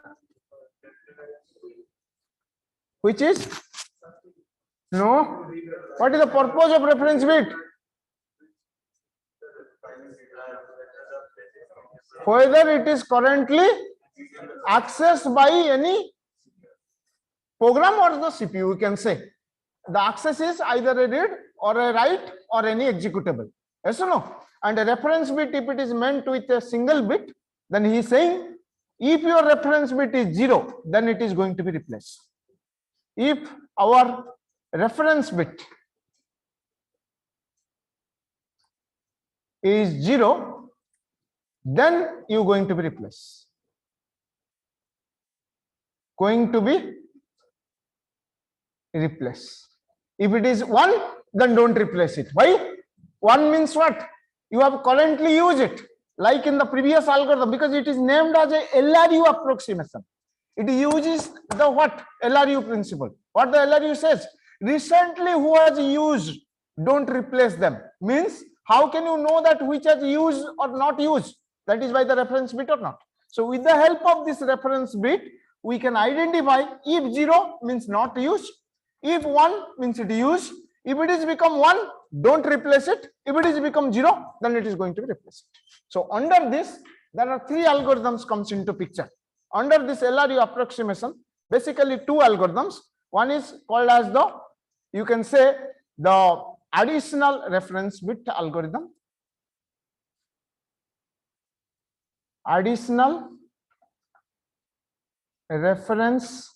Which is? No. What is the purpose of reference bit? Whether it is currently accessed by any program or the CPU, we can say. The access is either a read or a write or any executable. Yes or no? And a reference bit, if it is meant with a single bit, then he is saying if your reference bit is 0, then it is going to be replaced. If our reference bit is 0, then you are going to be replaced. Going to be replaced. If it is 1, then don't replace it. Why? 1 means what? you have currently used it, like in the previous algorithm, because it is named as a LRU approximation. It uses the what? LRU principle. What the LRU says? Recently who has used, don't replace them. Means how can you know that which has used or not used? That is by the reference bit or not. So with the help of this reference bit, we can identify if 0 means not used, if 1 means it used, if it is become 1, don't replace it. If it is become 0, then it is going to be replaced. So under this, there are 3 algorithms comes into picture. Under this LRU approximation, basically 2 algorithms. One is called as the, you can say, the additional reference bit algorithm. Additional reference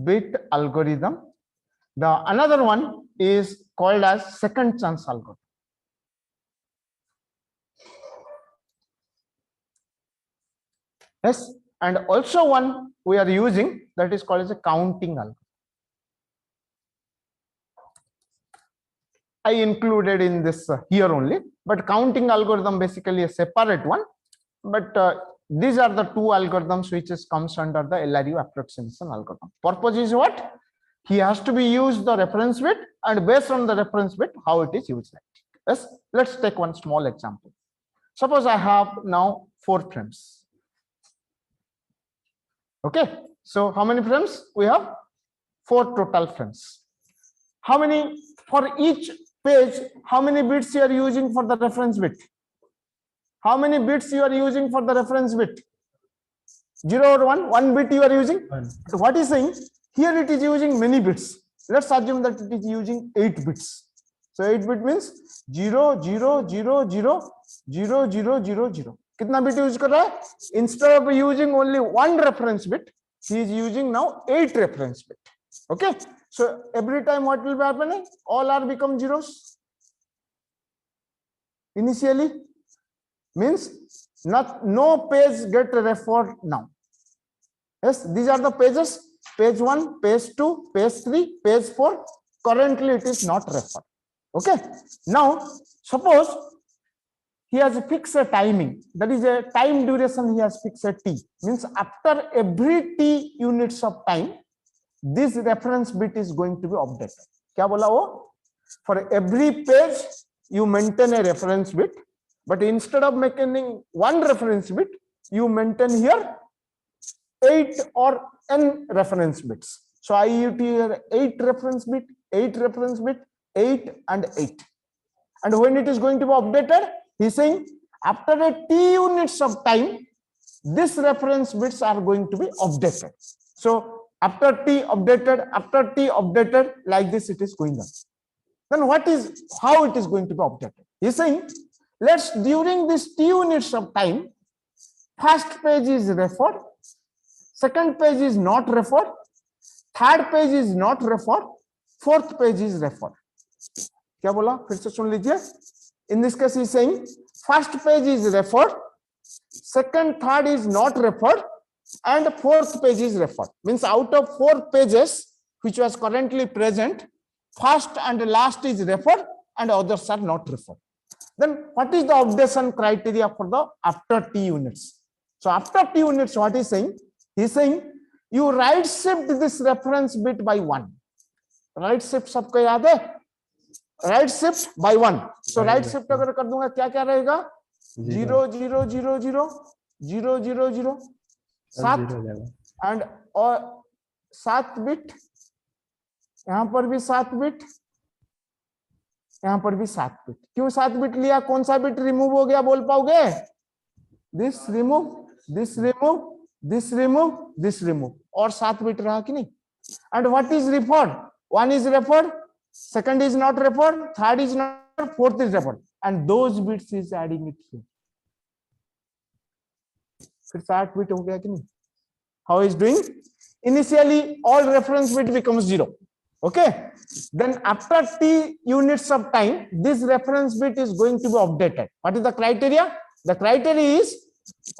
bit algorithm. The another one is called as second chance algorithm. Yes, and also one we are using that is called as a counting algorithm. I included in this here only, but counting algorithm basically a separate one. But these are the 2 algorithms which is comes under the LRU approximation algorithm. Purpose is what? He has to be used the reference bit, and based on the reference bit, how it is used. Yes, let's take one small example. Suppose I have now 4 frames. Okay, so how many frames? We have 4 total frames. How many for each page? How many bits you are using for the reference bit? How many bits you are using for the reference bit? 0 or 1? 1 bit you are using. So what is saying? Here it is using many bits. Let's assume that it is using 8 bits. So 8 bit means 0, 0, 0, 0, 0, 0, 0, 0. Kitna bit use kar raha hai? Instead of using only 1 reference bit, he is using now 8 reference bit. Okay. So every time what will be happening? All are become zeros. Initially means no page get referred now. Yes, these are the pages. Page 1, page 2, page 3, page 4. Currently it is not referred. Okay. Now suppose he has fixed a timing, that is a time duration. He has fixed a t, means after every t units of time this reference bit is going to be updated. Kya bola wo? For every page you maintain a reference bit, but instead of maintaining 1 reference bit, you maintain here 8 or n reference bits. So I use here 8 reference bit, 8 reference bit, 8 and 8. And when it is going to be updated, he is saying after a t units of time, this reference bits are going to be updated. So after t updated, like this it is going on. Then how it is going to be updated? He is saying, let's during this t units of time, first page is referred, second page is not referred, third page is not referred, fourth page is referred. क्या बोला? फिर से सुन लीजिए. In this case, he is saying first page is referred, second, third is not referred, and fourth page is referred. Means out of 4 pages which was currently present, first and last is referred and others are not referred. Then what is the updation criteria for the after t units? So after t units, what is saying? He is saying you right shift this reference bit by 1. Right shift सबको याद है? Right shift by 1. So right shift अगर कर दूंगा क्या क्या रहेगा? 0 0 0 0 0 0 0 7 and और 7 बिट, यहाँ पर भी 7 बिट, यहाँ पर भी 7 बिट. क्यों 7 बिट लिया? कौन सा बिट रिमूव हो गया बोल पाओगे? This remove, this remove, this remove, this remove. और 7 बिट रहा कि नहीं? And what is referred? 1 is referred, second is not referred, third is not, fourth is referred, and those bits is adding it here. फिर 7 bit हो गया कि नहीं? How is doing? Initially all reference bit becomes 0. Okay, then after t units of time, this reference bit is going to be updated. What is the criteria? The criteria is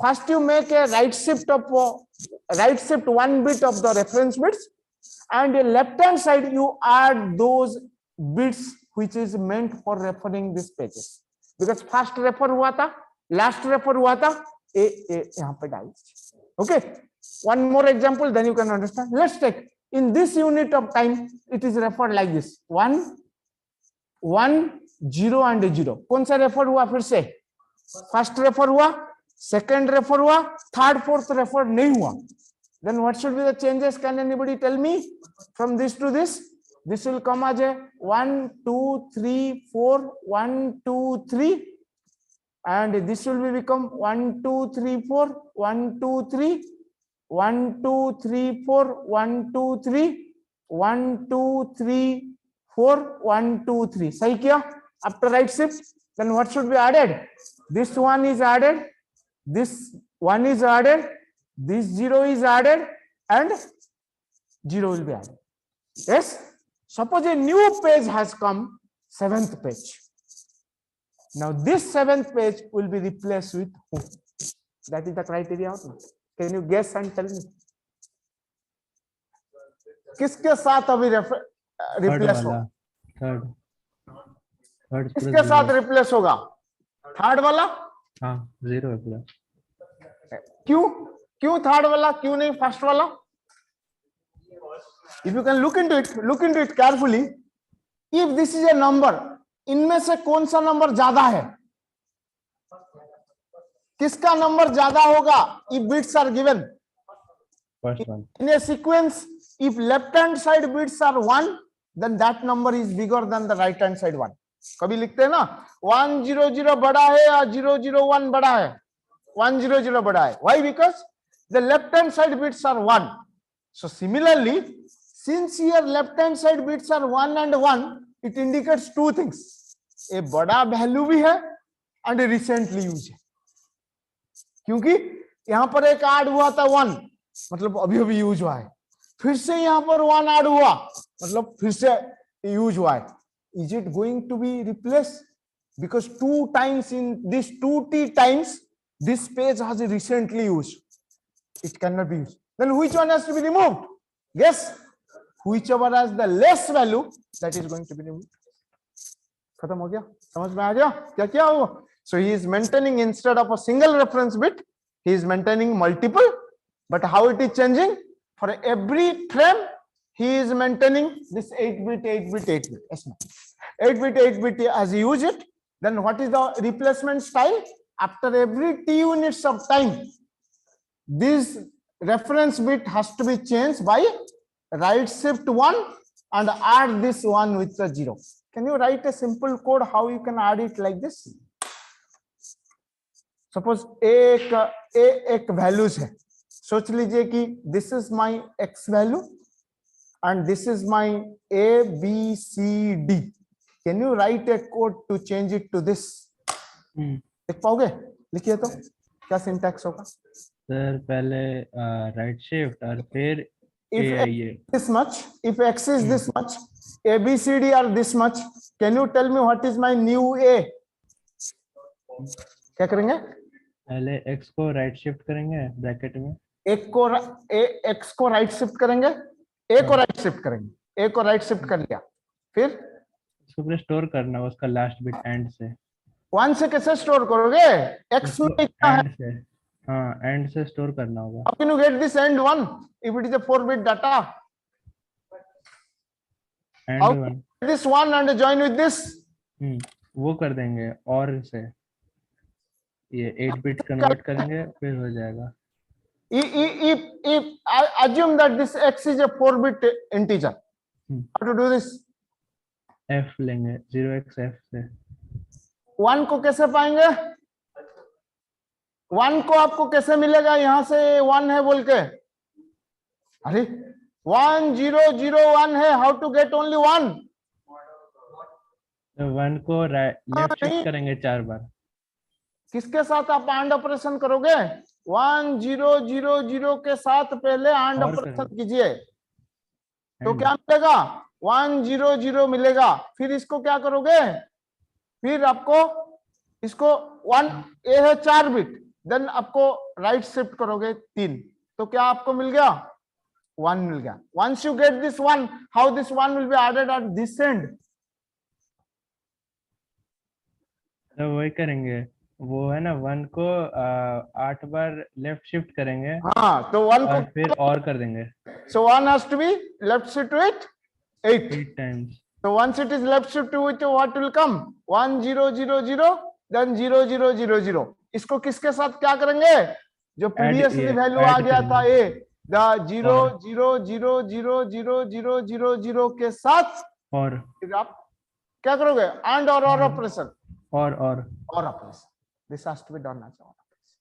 first you make a right shift 1 bit of the reference bits, and the left hand side you add those bits which is meant for referring these pages. Because first refer हुआ था, last refer हुआ था, ए यहाँ पे डाल दीजिए। Okay, one more example then you can understand. Let's take in this unit of time it is referred like this 1 1 0 and 0। कौन सा रेफर हुआ? फिर से फर्स्ट रेफर हुआ, सेकंड रेफर हुआ, थर्ड फोर्थ रेफर नहीं हुआ। Then what should be the changes? Can anybody tell me? From this to this will come as a 1 2 3 4 1 2 3, and this will be become 1 2 3 4 1 2 3 1 2 3 4 1 2 3 1 2 3 4 1 2 3। सही किया? After right shift, then what should be added? This one is added, this one is added, this 0 is added, and 0 will be added. Yes, suppose a new page has come, 7th page. Now this 7th page will be replaced with who? That is the criteria or not? Can you guess and tell me? किसके साथ अभी replace होगा? Third किसके साथ replace होगा? Third वाला? हाँ, 0 है पूरा। क्यों थर्ड वाला, क्यों नहीं फर्स्ट वाला? If you can look into it carefully, if this is a number, इनमें से कौन सा नंबर ज्यादा है? किसका नंबर ज्यादा होगा? If bits are given First one. in a sequence, if left hand side bits are 1, then that number is bigger than the right hand side 1. कभी लिखते हैं ना 1 0 0 बड़ा है या 0 0 1 बड़ा है? 1 0 0 बड़ा है। Why? Because the left hand side bits are 1. So similarly, since here left hand side bits are 1 and 1, it indicates two things. A बड़ा वैल्यू भी है and recently यूज है, क्योंकि यहां पर एक ऐड हुआ था 1, मतलब अभी अभी यूज हुआ है, फिर से यहां पर 1 ऐड हुआ, मतलब फिर से यूज हुआ है। Is it going to be replaced? Because 2 times in this 2t times this page has recently used, it cannot be used. Then which one has to be removed? Guess. Whichever has the less value, that is going to be removed. खत्म हो गया? समझ में आ गया क्या क्या हुआ? So he is maintaining, instead of a single reference bit, he is maintaining multiple. But how it is changing? For every frame he is maintaining this 8-bit 8-bit 8-bit. Yes, 8-bit 8-bit as you use it. Then what is the replacement style? After every t units of time, this reference bit has to be changed by right shift 1 and add this one with the 0. Can you write a simple code how you can add it like this? Suppose एक values है, सोच लीजिए कि this is my x value and this is my a b c d. Can you write a code to change it to this? देख पाओगे? लिखिए तो क्या सिंटैक्स होगा? सर पहले राइट शिफ्ट और फिर if x is this much, if x is this much, a b c d are this much, can you tell me what is my new a? क्या करेंगे? पहले x को right shift करेंगे bracket में, x को right shift करेंगे, a को right shift करेंगे, a को राइट शिफ्ट कर लिया, फिर उसको पूरा स्टोर करना है उसका लास्ट बिट एंड से। 1 से कैसे स्टोर करोगे? x में कितना है? एंड से, हाँ एंड से स्टोर करना होगा। How can you get this end 1 if it is a 4-bit data? And How 1 can you get this one and join with this? वो कर देंगे और से ये 8 बिट कन्वर्ट करेंगे फिर हो जाएगा। If I assume that this x is a 4-bit integer, how to do this? f लेंगे 0x f से। 1 को कैसे पाएंगे? 1 को आपको कैसे मिलेगा? यहां से 1 है बोल के, अरे 1 0 0 1 है, हाउ टू गेट ओनली 1? 1 को लेफ्ट शिफ्ट करेंगे 4 बार। किसके साथ आप AND ऑपरेशन करोगे? 1 0 0 0 के साथ पहले AND ऑपरेशन कीजिए, तो क्या मिलेगा? 1 0 0 मिलेगा। फिर इसको क्या करोगे? फिर आपको इसको 1 ए है 4 बिट, देन आपको राइट शिफ्ट करोगे 3, तो क्या आपको मिल गया? 1 मिल गया। Once you get this 1, how this 1 will be added at this end? तो वही करेंगे, वो है ना 1 को 8 बार लेफ्ट शिफ्ट करेंगे हाँ, तो 1 और को, फिर और कर देंगे so 1 has to be left shift to it 8. 8 times. So once it is left shift to it, what will come? 1 0 0 0, then 0 0 0 0. इसको किसके साथ क्या करेंगे? जो प्रीवियसली वैल्यू आ गया था ए, द 0 0 0 0 0 0 0 0 के साथ, और फिर आप क्या करोगे? एंड और ऑपरेशन, और operation. This has to be done as an operation.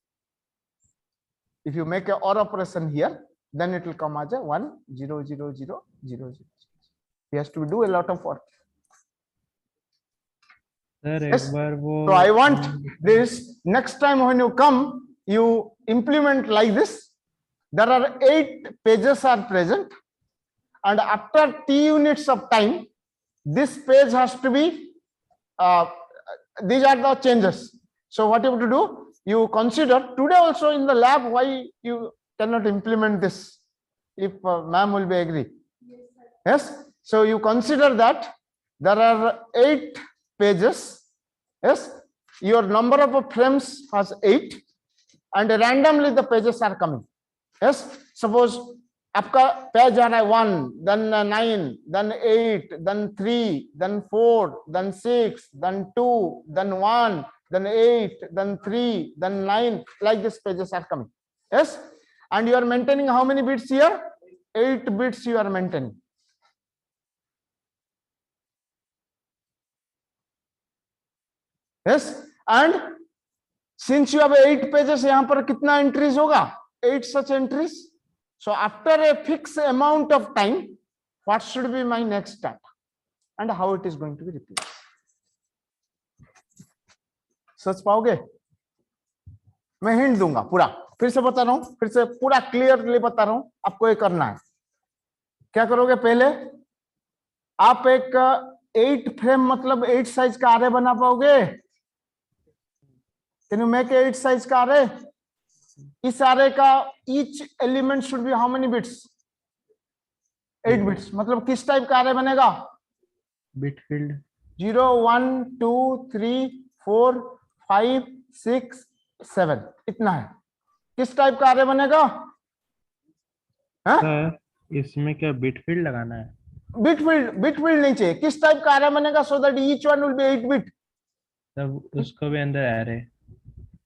If you make a or operation here, then it will come as a 1 0 0 0 0 0. He has to do a lot of work. Sir Yes. एक बार वो So I want this next time when you come, you implement like this. There are 8 pages are present, and after t units of time, this page has to be. These are the changes. So what you have to do? You consider today also in the lab why you cannot implement this. If ma'am will be agree. Yes. So you consider that there are 8 pages. Yes, your number of frames has 8, and randomly the pages are coming. Yes, suppose आपका page आ रहा है 1, then 9, then 8, then 3, then 4, then 6, then 2, then 1, then 8, then 3, then 9, like this pages are coming. Yes, and you are maintaining how many bits here? 8 bits you are maintaining. Yes, and since you have 8 pages, यहाँ पर कितना entries होगा? 8 such entries. So after a fixed amount of time, what should be my next step and how it is going to be replaced? सोच पाओगे? मैं hint दूंगा पूरा, फिर से बता रहा हूं, फिर से पूरा क्लियरली बता रहा हूं, आपको ये करना है. क्या करोगे? पहले आप एक 8 फ्रेम मतलब 8 साइज का array बना पाओगे? Can you make 8 size का array? इस array का each element should be how many bits? 8 bits. मतलब किस टाइप का array बनेगा? बिट फील्ड 0 1 2 3 4 5 6 7, इतना है. किस टाइप का array बनेगा? सर इसमें क्या बिट फील्ड लगाना है? बिट फील्ड नहीं चाहिए. किस टाइप का array बनेगा so that each one will be 8 bit? तब उसको भी अंदर एरे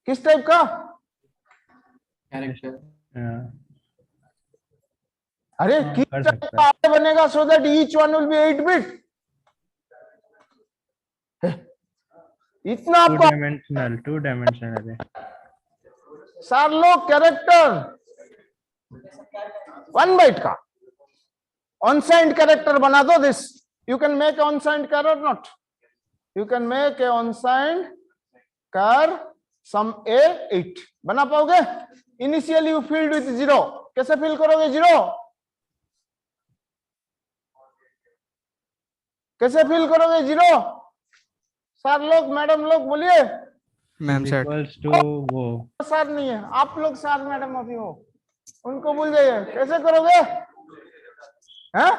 किस टाइप का? कैरेक्टर। अरे किस टाइप का array बनेगा so that each one will be 8 bit? इतना आपको टू डायमेंशनल है सर. लो कैरेक्टर 1 बाइट का अनसाइंड कैरेक्टर बना दो. This you can make unsigned char और not? You can make a unsigned char some A8 बना पाओगे? Initially you filled with 0. कैसे फिल करोगे 0? कैसे फिल करोगे 0? सर लोग, मैडम लोग बोलिए. मैम इक्वल्स टू वो सर नहीं है, आप लोग सर मैडम अभी हो, उनको भूल जाइए. कैसे करोगे? हैं?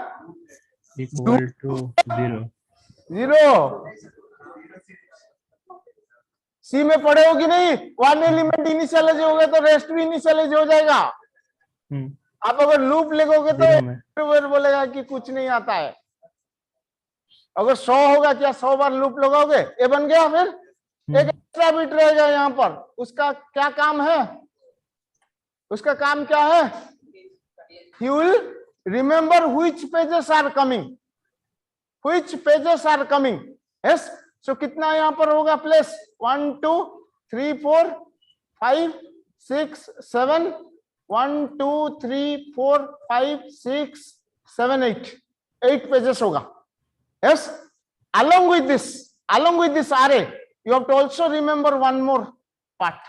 इक्वल टू 0 सी में पढ़े हो कि नहीं? 1 एलिमेंट इनिशियलाइज हो गया तो रेस्ट भी इनिशियलाइज हो जाएगा. आप अगर लूप लिखोगे तो बोलेगा कि कुछ नहीं आता है. अगर 100 होगा, क्या 100 बार लूप लगाओगे? ये बन गया. फिर एक एक्स्ट्रा बिट रहेगा यहाँ पर. उसका क्या काम है? उसका काम क्या है? You will remember which pages are coming. Which pages are coming. Yes. So कितना यहाँ पर होगा प्लेस? 1 2 3 4 5 6 7 1 2 3 4 5 6 7 8 पेजेस होगा. Yes, along with this array, you have to also remember one more part.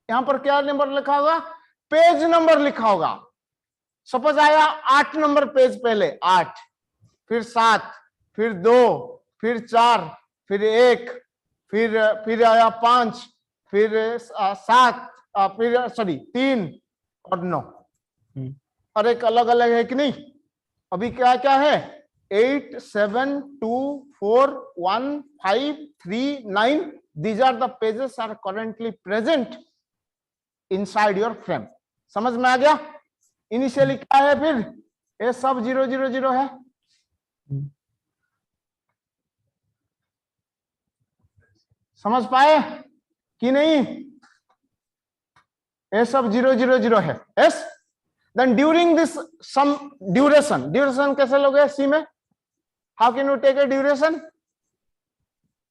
यहां पर क्या नंबर लिखा होगा? पेज नंबर लिखा होगा. सपोज आया 8 नंबर पेज, पहले 8, फिर 7, फिर 2, फिर 4, फिर 1, फिर आया 5, फिर 7, फिर 3 और 9. और एक अलग अलग है कि नहीं? अभी क्या क्या है? 8 7 2 4 1 5 3 9 these are the pages are currently present inside your frame. समझ में आ गया? इनिशियली क्या है, फिर ये सब 000 है। समझ पाए कि नहीं? ये सब 000 है। Yes, then during this some duration, duration कैसे लोगे सी में? How can you take a duration?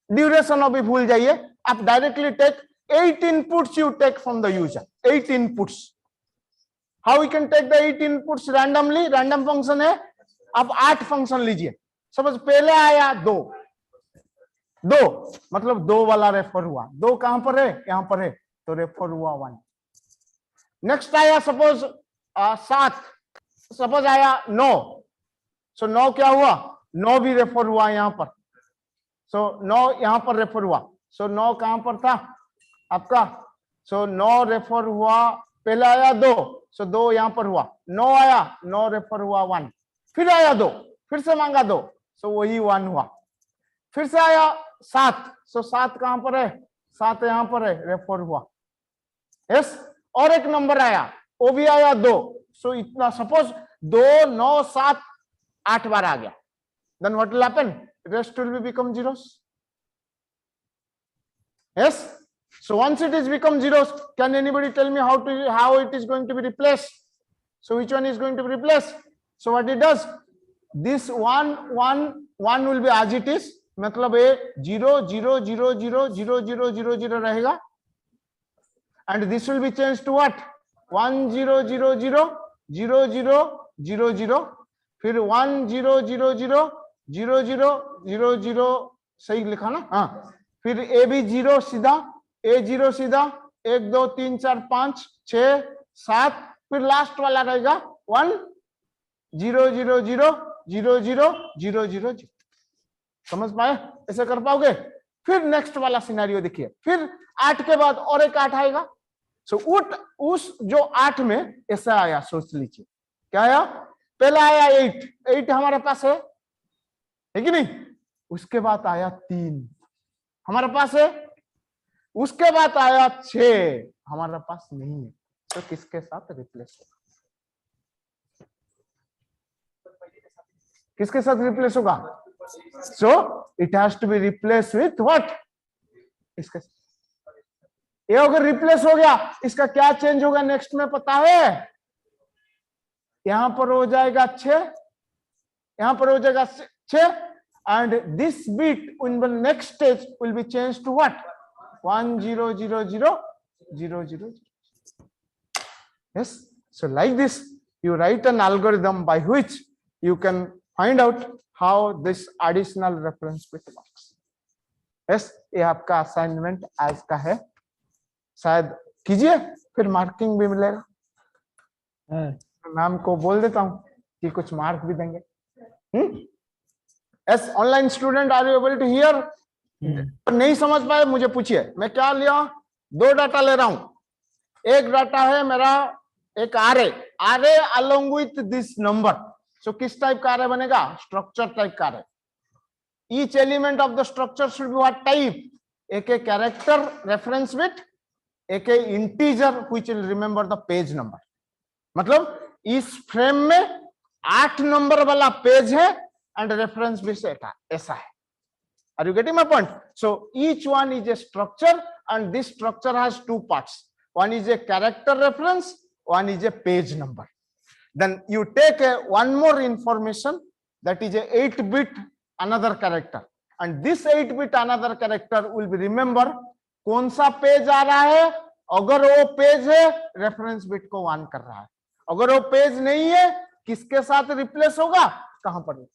Duration अभी भूल जाइए, आप directly take 8 inputs you take from the user, 8 inputs. How we can take the 8 inputs randomly? Random function है, आप 8 function लीजिए। सपोज पहले आया 2 मतलब 2 वाला रेफर हुआ, 2 कहां पर है? यहां पर है, तो रेफर हुआ 1। नेक्स्ट आया सपोज 7, सपोज आया 9, सो 9 क्या हुआ? 9 भी रेफर हुआ यहां पर, सो 9 यहां पर रेफर हुआ। सो 9 कहां पर था आपका? सो 9 रेफर हुआ, पहले आया 2, सो 2 यहां पर हुआ, 9 आया, 9 रेफर हुआ 1, फिर आया 2, फिर से मांगा 2, सो वही 1 हुआ। फिर से आया 7, सो 7 कहां पर है? 7 यहां पर है, रेफर हुआ। यस, और एक नंबर आया, वो भी आया 2, सो इतना, सपोज 2 9 7 8 बार आ गया, then what will happen? Rest will become zeros. Yes, so once it is become zeros, can anybody tell me how it is going to be replaced? So which one is going to be replaced? So what it does, this 1 1 1 will be as it is, मतलब ये 0 0 0 0 0 0 0 0 रहेगा, and this will be changed to what? 1 0 0 0 0 0 0 0, फिर 1 0 0 0 0 0 0 0, सही लिखा ना? हाँ, फिर ए भी 0 सीधा, ए 0 सीधा, 1 2 3 4 5 6 7, फिर लास्ट वाला रहेगा 1 0 0 0 0 0 0 0 0। समझ पाए? ऐसे कर पाओगे? फिर नेक्स्ट वाला सिनेरियो देखिए, फिर 8 के बाद और एक 8 आएगा। सो उस जो 8 में ऐसा आया, सोच लीजिए क्या आया? पहला आया 8 हमारे पास है कि नहीं? उसके बाद आया 3 हमारे पास है, उसके बाद आया 6 हमारे पास नहीं है, तो किसके साथ रिप्लेस होगा? किसके साथ रिप्लेस होगा? So it has to be replace with what? इसके साथ। ये अगर रिप्लेस हो गया, इसका क्या चेंज होगा नेक्स्ट में पता है? यहां पर हो जाएगा 6, यहां पर हो जाएगा 6, and this bit in the next stage will be changed to what? 1 0 0 0 0 0 0. Yes, so like this you write an algorithm by which you can find out how this additional reference bit works. Yes, ये आपका assignment आज का है, शायद कीजिए, फिर marking भी मिलेगा। मैम को बोल देता हूँ कि कुछ मार्क भी देंगे। As online student, are you able to hear? नहीं समझ पाए मुझे पूछिए। मैं क्या लिया? 2 डाटा ले रहा हूं। एक डाटा है मेरा एक array along with this number. So किस टाइप का array बनेगा? स्ट्रक्चर टाइप का array. Each element of the structure should be what type? एक character reference bit, एक integer which will remember the page number. मतलब इस फ्रेम में 8 number वाला पेज है and reference bit ऐसा है। Are you getting my point? So each one is a structure, and this structure has 2 parts. One is a character reference, one is a page number. Then you take one more information, that is a 8-bit another character, and this 8-bit another character will be remember कौन सा page आ रहा है। अगर वो page है, reference bit को 1 कर रहा है। अगर वो पेज नहीं है, किसके साथ रिप्लेस होगा? कहां पर?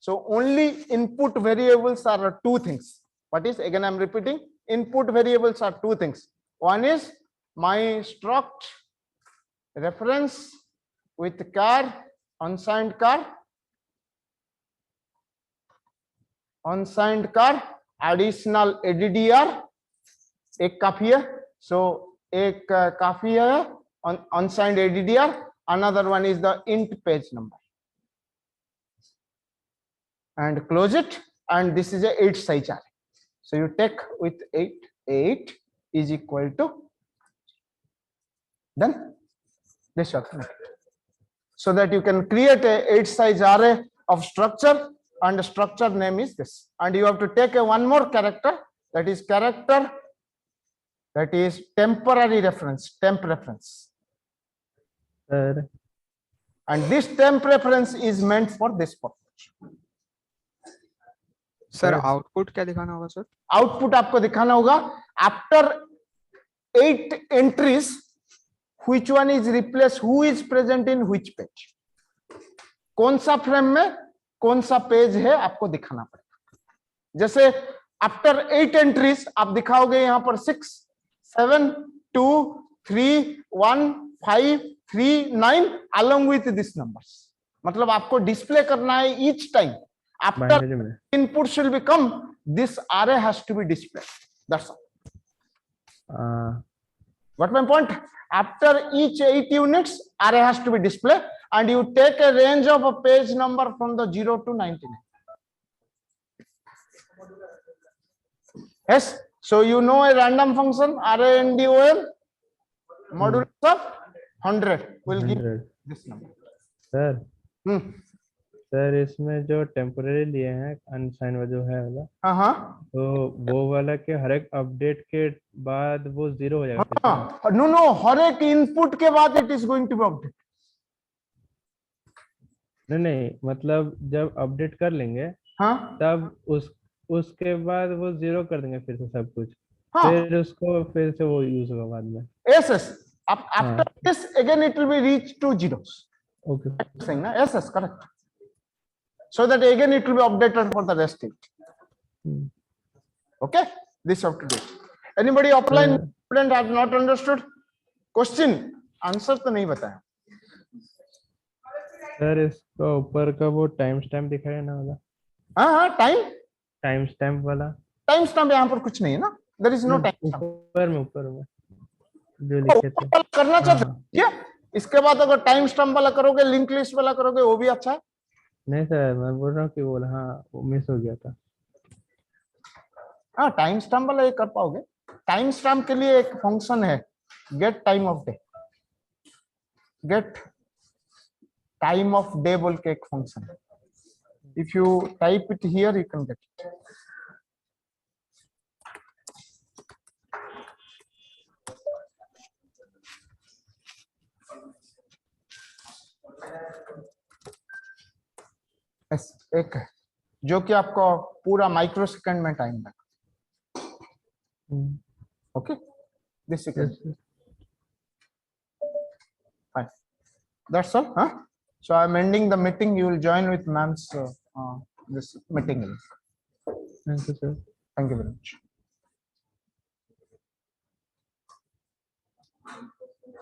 So only input variables are 2 things. What is? Again I'm repeating, input variables are 2 things. One is my struct reference with char, unsigned char, additional addr, एक काफी है। So एक काफी है unsigned addr, another one is the int page number, and close it, and this is a 8 size array. So you take with 8 is equal to, done. This you have to make it. So that you can create a 8 size array of structure, and the structure name is this, and you have to take a one more character, that is character, that is temporary reference, temp reference, sir and this temp reference is meant for this purpose. Sir output क्या दिखाना होगा sir? Output आपको दिखाना होगा after 8 entries which one is replaced, who is present in which page, कौन सा frame में कौन सा पेज है आपको दिखाना पड़ेगा. जैसे आफ्टर 8 एंट्रीज आप दिखाओगे यहां पर 6 7 2 3 1 5 3 9 along with this numbers. मतलब आपको डिस्प्ले करना है ईच टाइम आफ्टर बाइनरी में input will become, this array has to be displayed. That's all. What my point? After each 8 units, array has to be displayed, and you take a range of a page number from the 0 to 99. Yes. So you know a random function array_ndol modulus of 100 will give 100. this number. Sir sir इसमें जो temporary लिए हैं अनसाइन वाला जो है वाला, हाँ तो वो वाला के हर एक अपडेट के बाद वो 0 हो जाएगा फिर से? हाँ. नो हर एक इनपुट के बाद it is going to be update. नहीं मतलब जब अपडेट कर लेंगे हाँ तब उसके बाद वो 0 कर देंगे फिर से सब कुछ. हाँ. फिर उसको फिर से वो यूज होगा बाद में. yes after this again it will be reached to zeros. Okay Saying na? Yes correct. So that again it will be updated for the rest state. Okay, this you have to do. Anybody offline student have not understood? Question answer तो नहीं बताया. Sir इसका ऊपर का वो time stamp दिखाया ना वाला, हाँ टाइम स्टैम्प वाला, टाइम स्टैम्प यहाँ पर कुछ नहीं है ना. There is no time stamp. ऊपर में जो लिखे थे. ऊपर करना चाहते हो क्या? इसके बाद अगर टाइम स्टैम्प वाला करोगे, लिंक लिस्ट वाला करोगे, वो भी अच्छा है. नहीं सर मैं बोल रहा हूँ कि बोला हाँ वो मिस हो गया था. हाँ टाइम स्टैम्प वाला ये कर पाओगे. टाइम स्टैम्प के लिए एक फंक्शन है get time of day. Get time of day बोल के एक फंक्शन है. If you type it here you can get it. एक है जो कि आपको पूरा माइक्रो सेकंड में टाइम लगेगा. Okay this second fine. That's all. हाँ so I am ending the meeting. You will join with ma'am's this meeting. Thank you sir. Thank you very much.